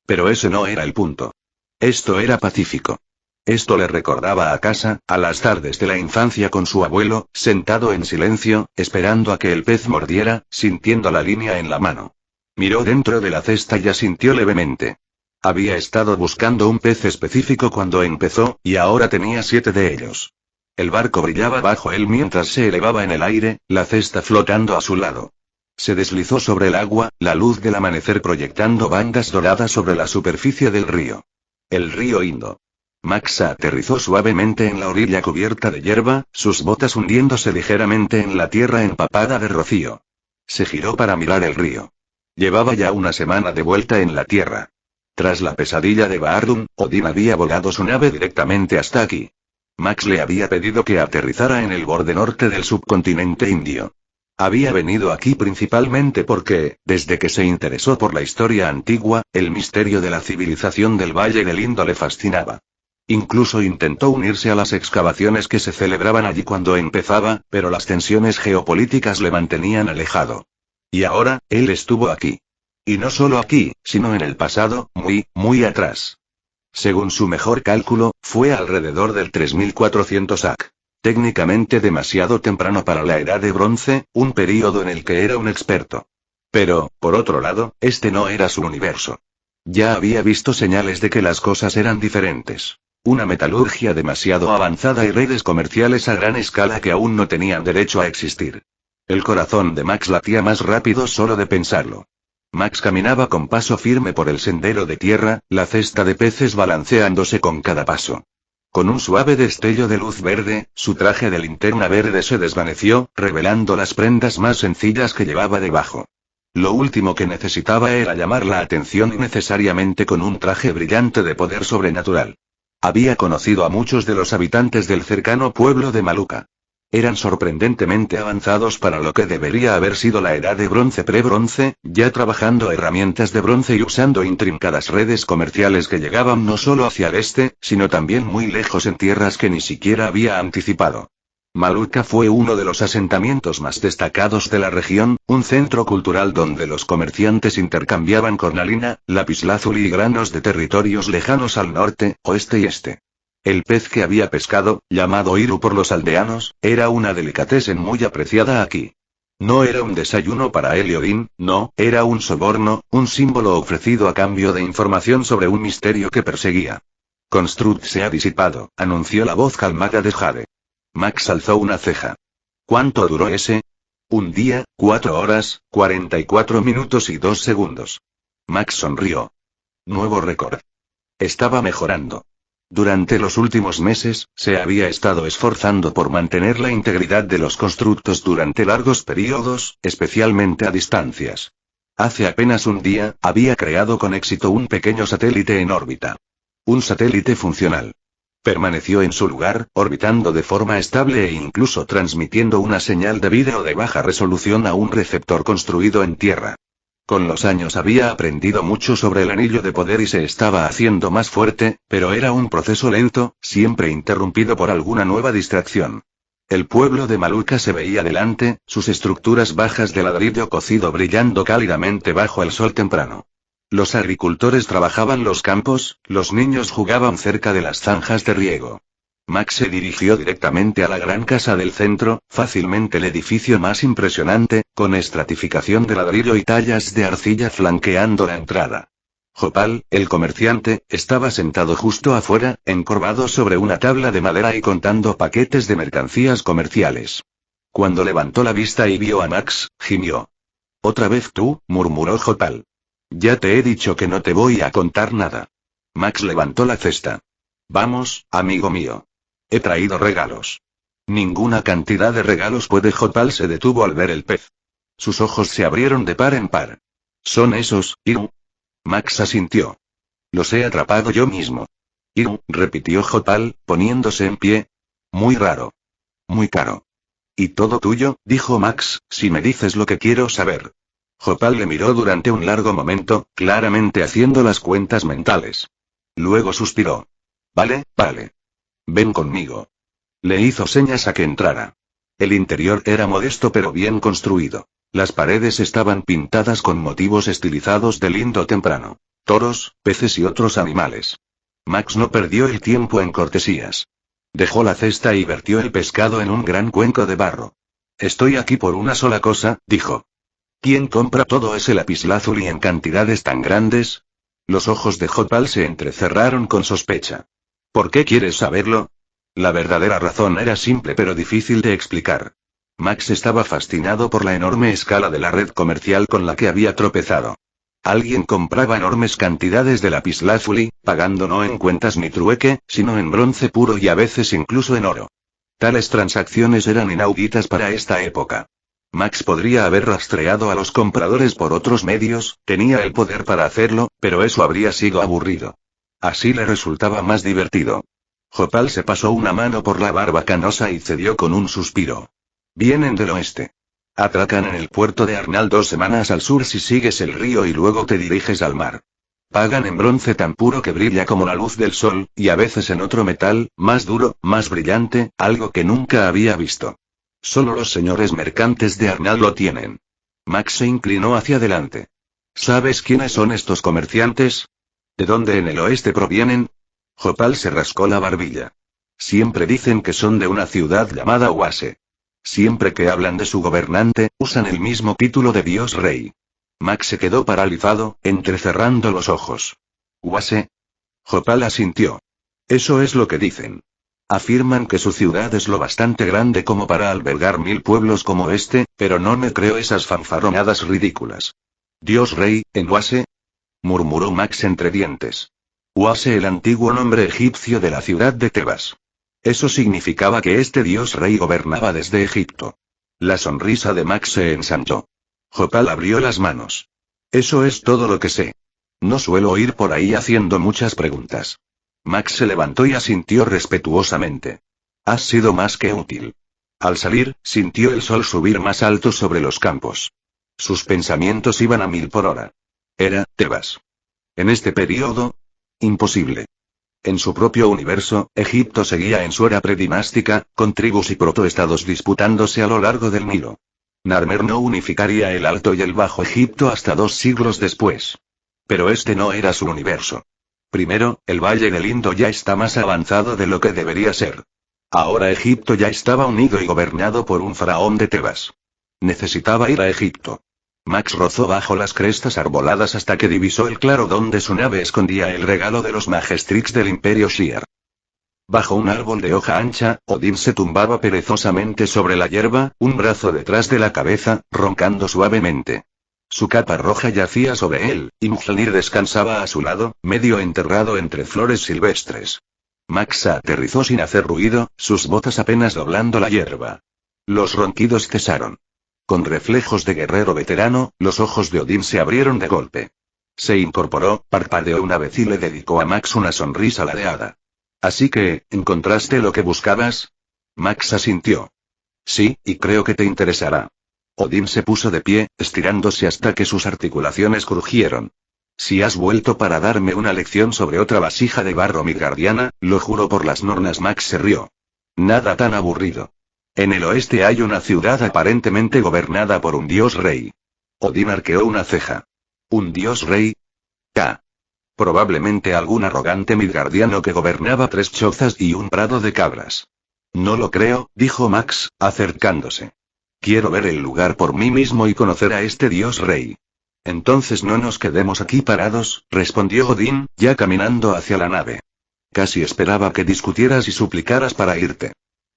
Pero ese no era el punto. Esto era pacífico. Esto le recordaba a casa, a las tardes de la infancia con su abuelo, sentado en silencio, esperando a que el pez mordiera, sintiendo la línea en la mano. Miró dentro de la cesta y asintió levemente. Había estado buscando un pez específico cuando empezó, y ahora tenía 7 de ellos. El barco brillaba bajo él mientras se elevaba en el aire, la cesta flotando a su lado. Se deslizó sobre el agua, la luz del amanecer proyectando bandas doradas sobre la superficie del río. El río Indo. Max aterrizó suavemente en la orilla cubierta de hierba, sus botas hundiéndose ligeramente en la tierra empapada de rocío. Se giró para mirar el río. Llevaba ya una semana de vuelta en la tierra. Tras la pesadilla de Baardum, Odin había volado su nave directamente hasta aquí. Max le había pedido que aterrizara en el borde norte del subcontinente indio. Había venido aquí principalmente porque, desde que se interesó por la historia antigua, el misterio de la civilización del Valle del Indo le fascinaba. Incluso intentó unirse a las excavaciones que se celebraban allí cuando empezaba, pero las tensiones geopolíticas le mantenían alejado. Y ahora, él estuvo aquí. Y no solo aquí, sino en el pasado, muy atrás. Según su mejor cálculo, fue alrededor del 3400 AC. Técnicamente demasiado temprano para la Edad de Bronce, un período en el que era un experto. Pero, por otro lado, este no era su universo. Ya había visto señales de que las cosas eran diferentes. Una metalurgia demasiado avanzada y redes comerciales a gran escala que aún no tenían derecho a existir. El corazón de Max latía más rápido solo de pensarlo. Max caminaba con paso firme por el sendero de tierra, la cesta de peces balanceándose con cada paso. Con un suave destello de luz verde, su traje de linterna verde se desvaneció, revelando las prendas más sencillas que llevaba debajo. Lo último que necesitaba era llamar la atención innecesariamente con un traje brillante de poder sobrenatural. Había conocido a muchos de los habitantes del cercano pueblo de Maluca. Eran sorprendentemente avanzados para lo que debería haber sido la edad de bronce pre-bronce, ya trabajando herramientas de bronce y usando intrincadas redes comerciales que llegaban no solo hacia el este, sino también muy lejos en tierras que ni siquiera había anticipado. Maluca fue uno de los asentamientos más destacados de la región, un centro cultural donde los comerciantes intercambiaban cornalina, lapislázuli y granos de territorios lejanos al norte, oeste y este. El pez que había pescado, llamado Iru por los aldeanos, era una delicatessen muy apreciada aquí. No era un desayuno para él y Odin, no, era un soborno, un símbolo ofrecido a cambio de información sobre un misterio que perseguía. Construct se ha disipado, anunció la voz calmada de Jade. Max alzó una ceja. ¿Cuánto duró ese? 1 día, 4 horas, 44 minutos y 2 segundos. Max sonrió. Nuevo récord. Estaba mejorando. Durante los últimos meses, se había estado esforzando por mantener la integridad de los constructos durante largos periodos, especialmente a distancias. Hace apenas un día, había creado con éxito un pequeño satélite en órbita. Un satélite funcional. Permaneció en su lugar, orbitando de forma estable e incluso transmitiendo una señal de vídeo de baja resolución a un receptor construido en tierra. Con los años había aprendido mucho sobre el anillo de poder y se estaba haciendo más fuerte, pero era un proceso lento, siempre interrumpido por alguna nueva distracción. El pueblo de Maluca se veía delante, sus estructuras bajas de ladrillo cocido brillando cálidamente bajo el sol temprano. Los agricultores trabajaban los campos, los niños jugaban cerca de las zanjas de riego. Max se dirigió directamente a la gran casa del centro, fácilmente el edificio más impresionante, con estratificación de ladrillo y tallas de arcilla flanqueando la entrada. Jopal, el comerciante, estaba sentado justo afuera, encorvado sobre una tabla de madera y contando paquetes de mercancías comerciales. Cuando levantó la vista y vio a Max, gimió. «¿Otra vez tú?», murmuró Jopal. «Ya te he dicho que no te voy a contar nada». Max levantó la cesta. «Vamos, amigo mío. He traído regalos». «Ninguna cantidad de regalos puede». Jopal se detuvo al ver el pez. Sus ojos se abrieron de par en par. «¿Son esos, Iru?». Max asintió. «Los he atrapado yo mismo». «Iru», repitió Jopal, poniéndose en pie. «Muy raro. Muy caro». «Y todo tuyo», dijo Max, «si me dices lo que quiero saber». Jopal le miró durante un largo momento, claramente haciendo las cuentas mentales. Luego suspiró. «Vale, vale. Ven conmigo». Le hizo señas a que entrara. El interior era modesto pero bien construido. Las paredes estaban pintadas con motivos estilizados de lindo temprano. Toros, peces y otros animales. Max no perdió el tiempo en cortesías. Dejó la cesta y vertió el pescado en un gran cuenco de barro. «Estoy aquí por una sola cosa», dijo. «¿Quién compra todo ese lapislázuli en cantidades tan grandes?». Los ojos de Jopal se entrecerraron con sospecha. «¿Por qué quieres saberlo?». La verdadera razón era simple pero difícil de explicar. Max estaba fascinado por la enorme escala de la red comercial con la que había tropezado. Alguien compraba enormes cantidades de lapislázuli, pagando no en cuentas ni trueque, sino en bronce puro y a veces incluso en oro. Tales transacciones eran inauditas para esta época. Max podría haber rastreado a los compradores por otros medios, tenía el poder para hacerlo, pero eso habría sido aburrido. Así le resultaba más divertido. Jopal se pasó una mano por la barba canosa y cedió con un suspiro. «Vienen del oeste. Atracan en el puerto de Arnal 2 semanas al sur si sigues el río y luego te diriges al mar. Pagan en bronce tan puro que brilla como la luz del sol, y a veces en otro metal, más duro, más brillante, algo que nunca había visto. Solo los señores mercantes de Arnal lo tienen». Max se inclinó hacia adelante. «¿Sabes quiénes son estos comerciantes? ¿De dónde en el oeste provienen?». Jopal se rascó la barbilla. «Siempre dicen que son de una ciudad llamada Oase. Siempre que hablan de su gobernante, usan el mismo título de Dios Rey». Max se quedó paralizado, entrecerrando los ojos. «¿Oase?». Jopal asintió. «Eso es lo que dicen. Afirman que su ciudad es lo bastante grande como para albergar 1000 pueblos como este, pero no me creo esas fanfarronadas ridículas». «¿Dios Rey, en Oase?», murmuró Max entre dientes. Oase, el antiguo nombre egipcio de la ciudad de Tebas. Eso significaba que este dios rey gobernaba desde Egipto. La sonrisa de Max se ensanchó. Jopal abrió las manos. «Eso es todo lo que sé. No suelo ir por ahí haciendo muchas preguntas». Max se levantó y asintió respetuosamente. «Has sido más que útil». Al salir, sintió el sol subir más alto sobre los campos. Sus pensamientos iban a 1000 por hora. Era Tebas. En este periodo, imposible. En su propio universo, Egipto seguía en su era predinástica, con tribus y protoestados disputándose a lo largo del Nilo. Narmer no unificaría el Alto y el Bajo Egipto hasta 2 siglos después. Pero este no era su universo. Primero, el Valle del Indo ya está más avanzado de lo que debería ser. Ahora Egipto ya estaba unido y gobernado por un faraón de Tebas. Necesitaba ir a Egipto. Max rozó bajo las crestas arboladas hasta que divisó el claro donde su nave escondía el regalo de los Majestrix del Imperio Shi'ar. Bajo un árbol de hoja ancha, Odín se tumbaba perezosamente sobre la hierba, un brazo detrás de la cabeza, roncando suavemente. Su capa roja yacía sobre él, y Mjolnir descansaba a su lado, medio enterrado entre flores silvestres. Max aterrizó sin hacer ruido, sus botas apenas doblando la hierba. Los ronquidos cesaron. Con reflejos de guerrero veterano, los ojos de Odín se abrieron de golpe. Se incorporó, parpadeó una vez y le dedicó a Max una sonrisa ladeada. Así que, ¿encontraste lo que buscabas? Max asintió. Sí, y creo que te interesará. Odín se puso de pie, estirándose hasta que sus articulaciones crujieron. Si has vuelto para darme una lección sobre otra vasija de barro midgardiana, lo juro por las nornas. Max se rió. Nada tan aburrido. En el oeste hay una ciudad aparentemente gobernada por un dios rey. Odín arqueó una ceja. ¿Un dios rey? K. Probablemente algún arrogante midgardiano que gobernaba 3 chozas y un prado de cabras. No lo creo, dijo Max, acercándose. Quiero ver el lugar por mí mismo y conocer a este dios rey. Entonces no nos quedemos aquí parados, respondió Odín, ya caminando hacia la nave. Casi esperaba que discutieras y suplicaras para irte.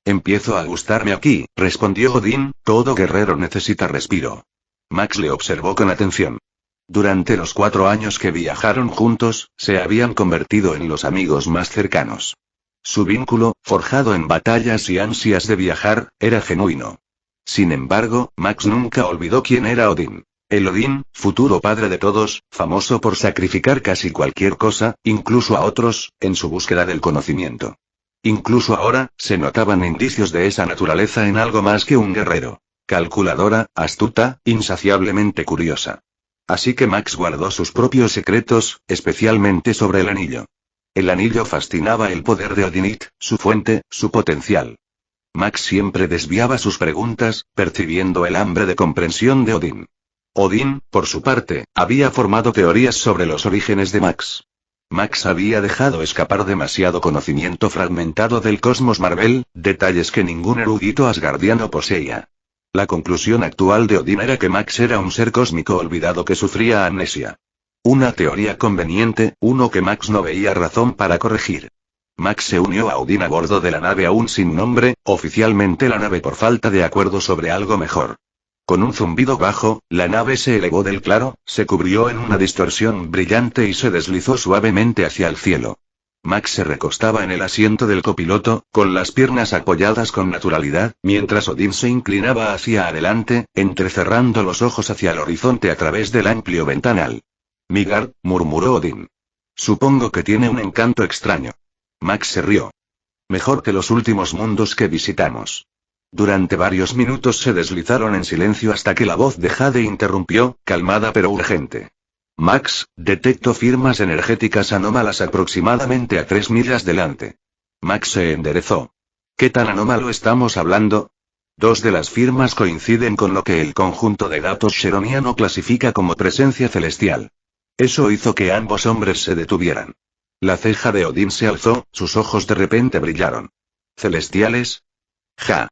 Empiezo a gustarme aquí, respondió Odín, todo guerrero necesita respiro. Max le observó con atención. Durante los 4 años que viajaron juntos, se habían convertido en los amigos más cercanos. Su vínculo, forjado en batallas y ansias de viajar, era genuino. Sin embargo, Max nunca olvidó quién era Odín. El Odín, futuro padre de todos, famoso por sacrificar casi cualquier cosa, incluso a otros, en su búsqueda del conocimiento. Incluso ahora, se notaban indicios de esa naturaleza en algo más que un guerrero. Calculadora, astuta, insaciablemente curiosa. Así que Max guardó sus propios secretos, especialmente sobre el anillo. El anillo fascinaba el poder de Odinith, su fuente, su potencial. Max siempre desviaba sus preguntas, percibiendo el hambre de comprensión de Odín. Odín, por su parte, había formado teorías sobre los orígenes de Max. Max había dejado escapar demasiado conocimiento fragmentado del cosmos Marvel, detalles que ningún erudito asgardiano poseía. La conclusión actual de Odín era que Max era un ser cósmico olvidado que sufría amnesia. Una teoría conveniente, uno que Max no veía razón para corregir. Max se unió a Odín a bordo de la nave aún sin nombre, oficialmente la nave por falta de acuerdo sobre algo mejor. Con un zumbido bajo, la nave se elevó del claro, se cubrió en una distorsión brillante y se deslizó suavemente hacia el cielo. Max se recostaba en el asiento del copiloto, con las piernas apoyadas con naturalidad, mientras Odín se inclinaba hacia adelante, entrecerrando los ojos hacia el horizonte a través del amplio ventanal. Midgard, murmuró Odín. Supongo que tiene un encanto extraño. Max se rió. Mejor que los últimos mundos que visitamos. Durante varios minutos se deslizaron en silencio hasta que la voz de Jade interrumpió, calmada pero urgente. Max, detecto firmas energéticas anómalas aproximadamente a 3 millas delante. Max se enderezó. ¿Qué tan anómalo estamos hablando? 2 de las firmas coinciden con lo que el conjunto de datos sheroniano clasifica como presencia celestial. Eso hizo que ambos hombres se detuvieran. La ceja de Odín se alzó, sus ojos de repente brillaron. ¿Celestiales? Ja.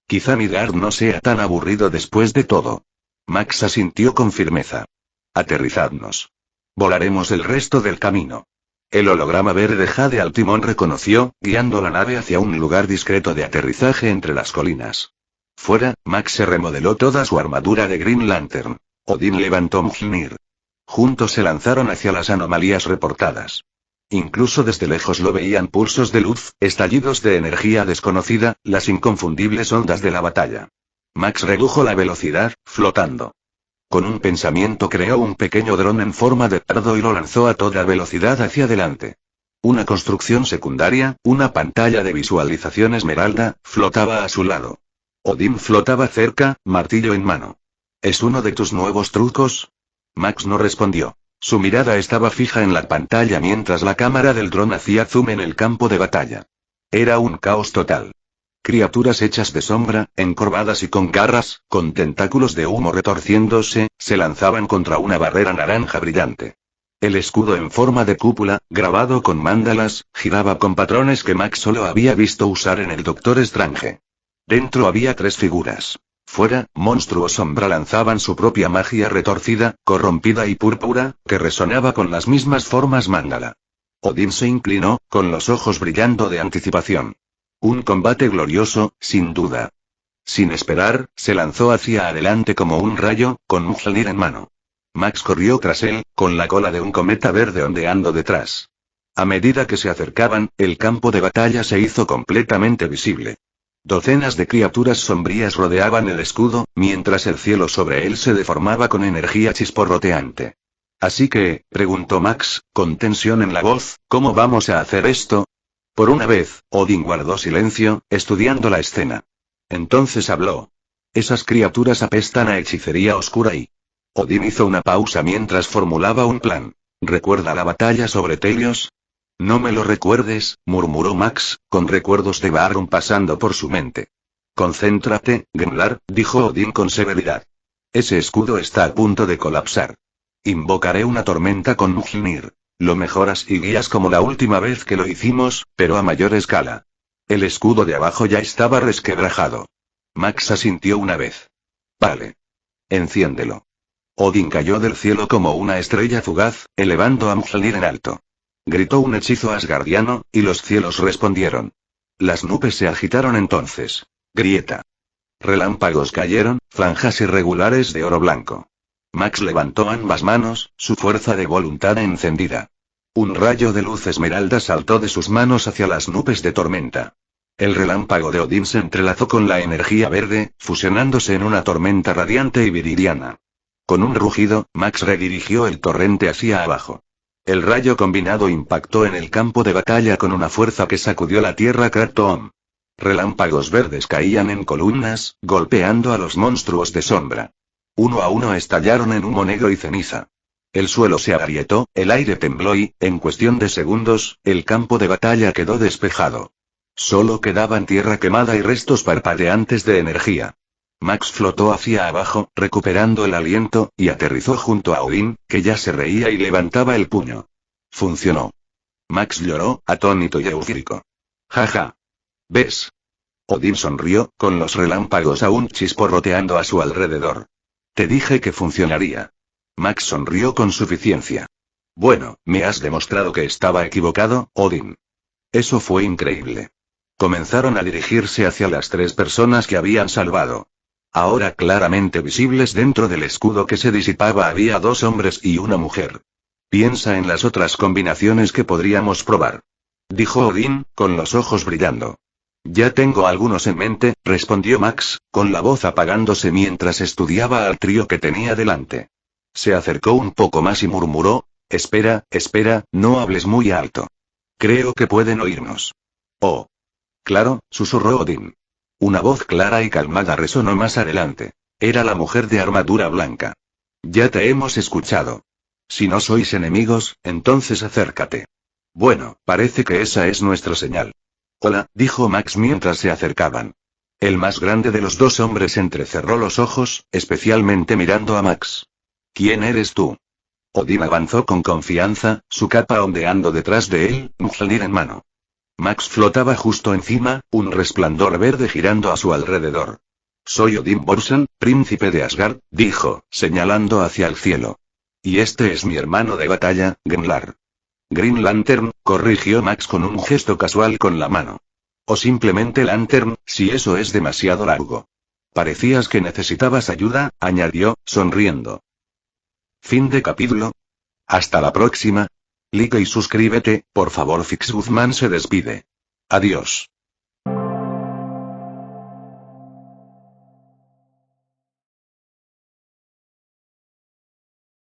Quizá Midgard no sea tan aburrido después de todo. Max asintió con firmeza. Aterrizadnos. Volaremos el resto del camino. El holograma verde Jade al timón reconoció, guiando la nave hacia un lugar discreto de aterrizaje entre las colinas. Fuera, Max se remodeló toda su armadura de Green Lantern. Odín levantó Mjolnir. Juntos se lanzaron hacia las anomalías reportadas. Incluso desde lejos lo veían pulsos de luz, estallidos de energía desconocida, las inconfundibles ondas de la batalla. Max redujo la velocidad, flotando. Con un pensamiento creó un pequeño dron en forma de dardo y lo lanzó a toda velocidad hacia adelante. Una construcción secundaria, una pantalla de visualización esmeralda, flotaba a su lado. Odín flotaba cerca, martillo en mano. ¿Es uno de tus nuevos trucos? Max no respondió. Su mirada estaba fija en la pantalla mientras la cámara del dron hacía zoom en el campo de batalla. Era un caos total. Criaturas hechas de sombra, encorvadas y con garras, con tentáculos de humo retorciéndose, se lanzaban contra una barrera naranja brillante. El escudo en forma de cúpula, grabado con mándalas, giraba con patrones que Max solo había visto usar en el Doctor Strange. Dentro había 3 figuras. Fuera, monstruos sombra lanzaban su propia magia retorcida, corrompida y púrpura, que resonaba con las mismas formas mándala. Odín se inclinó, con los ojos brillando de anticipación. Un combate glorioso, sin duda. Sin esperar, se lanzó hacia adelante como un rayo, con Mjolnir en mano. Max corrió tras él, con la cola de un cometa verde ondeando detrás. A medida que se acercaban, el campo de batalla se hizo completamente visible. Docenas de criaturas sombrías rodeaban el escudo, mientras el cielo sobre él se deformaba con energía chisporroteante. Así que, preguntó Max, con tensión en la voz, ¿cómo vamos a hacer esto? Por una vez, Odín guardó silencio, estudiando la escena. Entonces habló. Esas criaturas apestan a hechicería oscura y... Odín hizo una pausa mientras formulaba un plan. ¿Recuerda la batalla sobre Telios? No me lo recuerdes, murmuró Max, con recuerdos de Barun pasando por su mente. Concéntrate, Gimlar, dijo Odín con severidad. Ese escudo está a punto de colapsar. Invocaré una tormenta con Mjolnir. Lo mejoras y guías como la última vez que lo hicimos, pero a mayor escala. El escudo de abajo ya estaba resquebrajado. Max asintió una vez. Vale. Enciéndelo. Odín cayó del cielo como una estrella fugaz, elevando a Mjolnir en alto. Gritó un hechizo asgardiano, y los cielos respondieron. Las nubes se agitaron entonces. Grieta. Relámpagos cayeron, franjas irregulares de oro blanco. Max levantó ambas manos, su fuerza de voluntad encendida. Un rayo de luz esmeralda saltó de sus manos hacia las nubes de tormenta. El relámpago de Odín se entrelazó con la energía verde, fusionándose en una tormenta radiante y viridiana. Con un rugido, Max redirigió el torrente hacia abajo. El rayo combinado impactó en el campo de batalla con una fuerza que sacudió la tierra Kratom. Relámpagos verdes caían en columnas, golpeando a los monstruos de sombra. Uno a uno estallaron en humo negro y ceniza. El suelo se agrietó, el aire tembló y, en cuestión de segundos, el campo de batalla quedó despejado. Solo quedaban tierra quemada y restos parpadeantes de energía. Max flotó hacia abajo, recuperando el aliento, y aterrizó junto a Odín, que ya se reía y levantaba el puño. Funcionó. Max lloró, atónito y eufórico. Jaja. ¿Ves? Odín sonrió, con los relámpagos aún chisporroteando a su alrededor. Te dije que funcionaría. Max sonrió con suficiencia. Bueno, me has demostrado que estaba equivocado, Odín. Eso fue increíble. Comenzaron a dirigirse hacia las 3 personas que habían salvado. Ahora claramente visibles dentro del escudo que se disipaba había 2 hombres y una mujer. Piensa en las otras combinaciones que podríamos probar. Dijo Odín, con los ojos brillando. Ya tengo algunos en mente, respondió Max, con la voz apagándose mientras estudiaba al trío que tenía delante. Se acercó un poco más y murmuró, espera, no hables muy alto. Creo que pueden oírnos. Oh. Claro, susurró Odín. Una voz clara y calmada resonó más adelante. Era la mujer de armadura blanca. Ya te hemos escuchado. Si no sois enemigos, entonces acércate. Bueno, parece que esa es nuestra señal. Hola, dijo Max mientras se acercaban. El más grande de los 2 hombres entrecerró los ojos, especialmente mirando a Max. ¿Quién eres tú? Odín avanzó con confianza, su capa ondeando detrás de él, Mjolnir en mano. Max flotaba justo encima, un resplandor verde girando a su alrededor. Soy Odín Borson, príncipe de Asgard, dijo, señalando hacia el cielo. Y este es mi hermano de batalla, Gimlar. Green Lantern, corrigió Max con un gesto casual con la mano. O simplemente Lantern, si eso es demasiado largo. Parecías que necesitabas ayuda, añadió, sonriendo. Fin de capítulo. Hasta la próxima. Like y suscríbete, por favor. Fix Guzmán se despide. Adiós.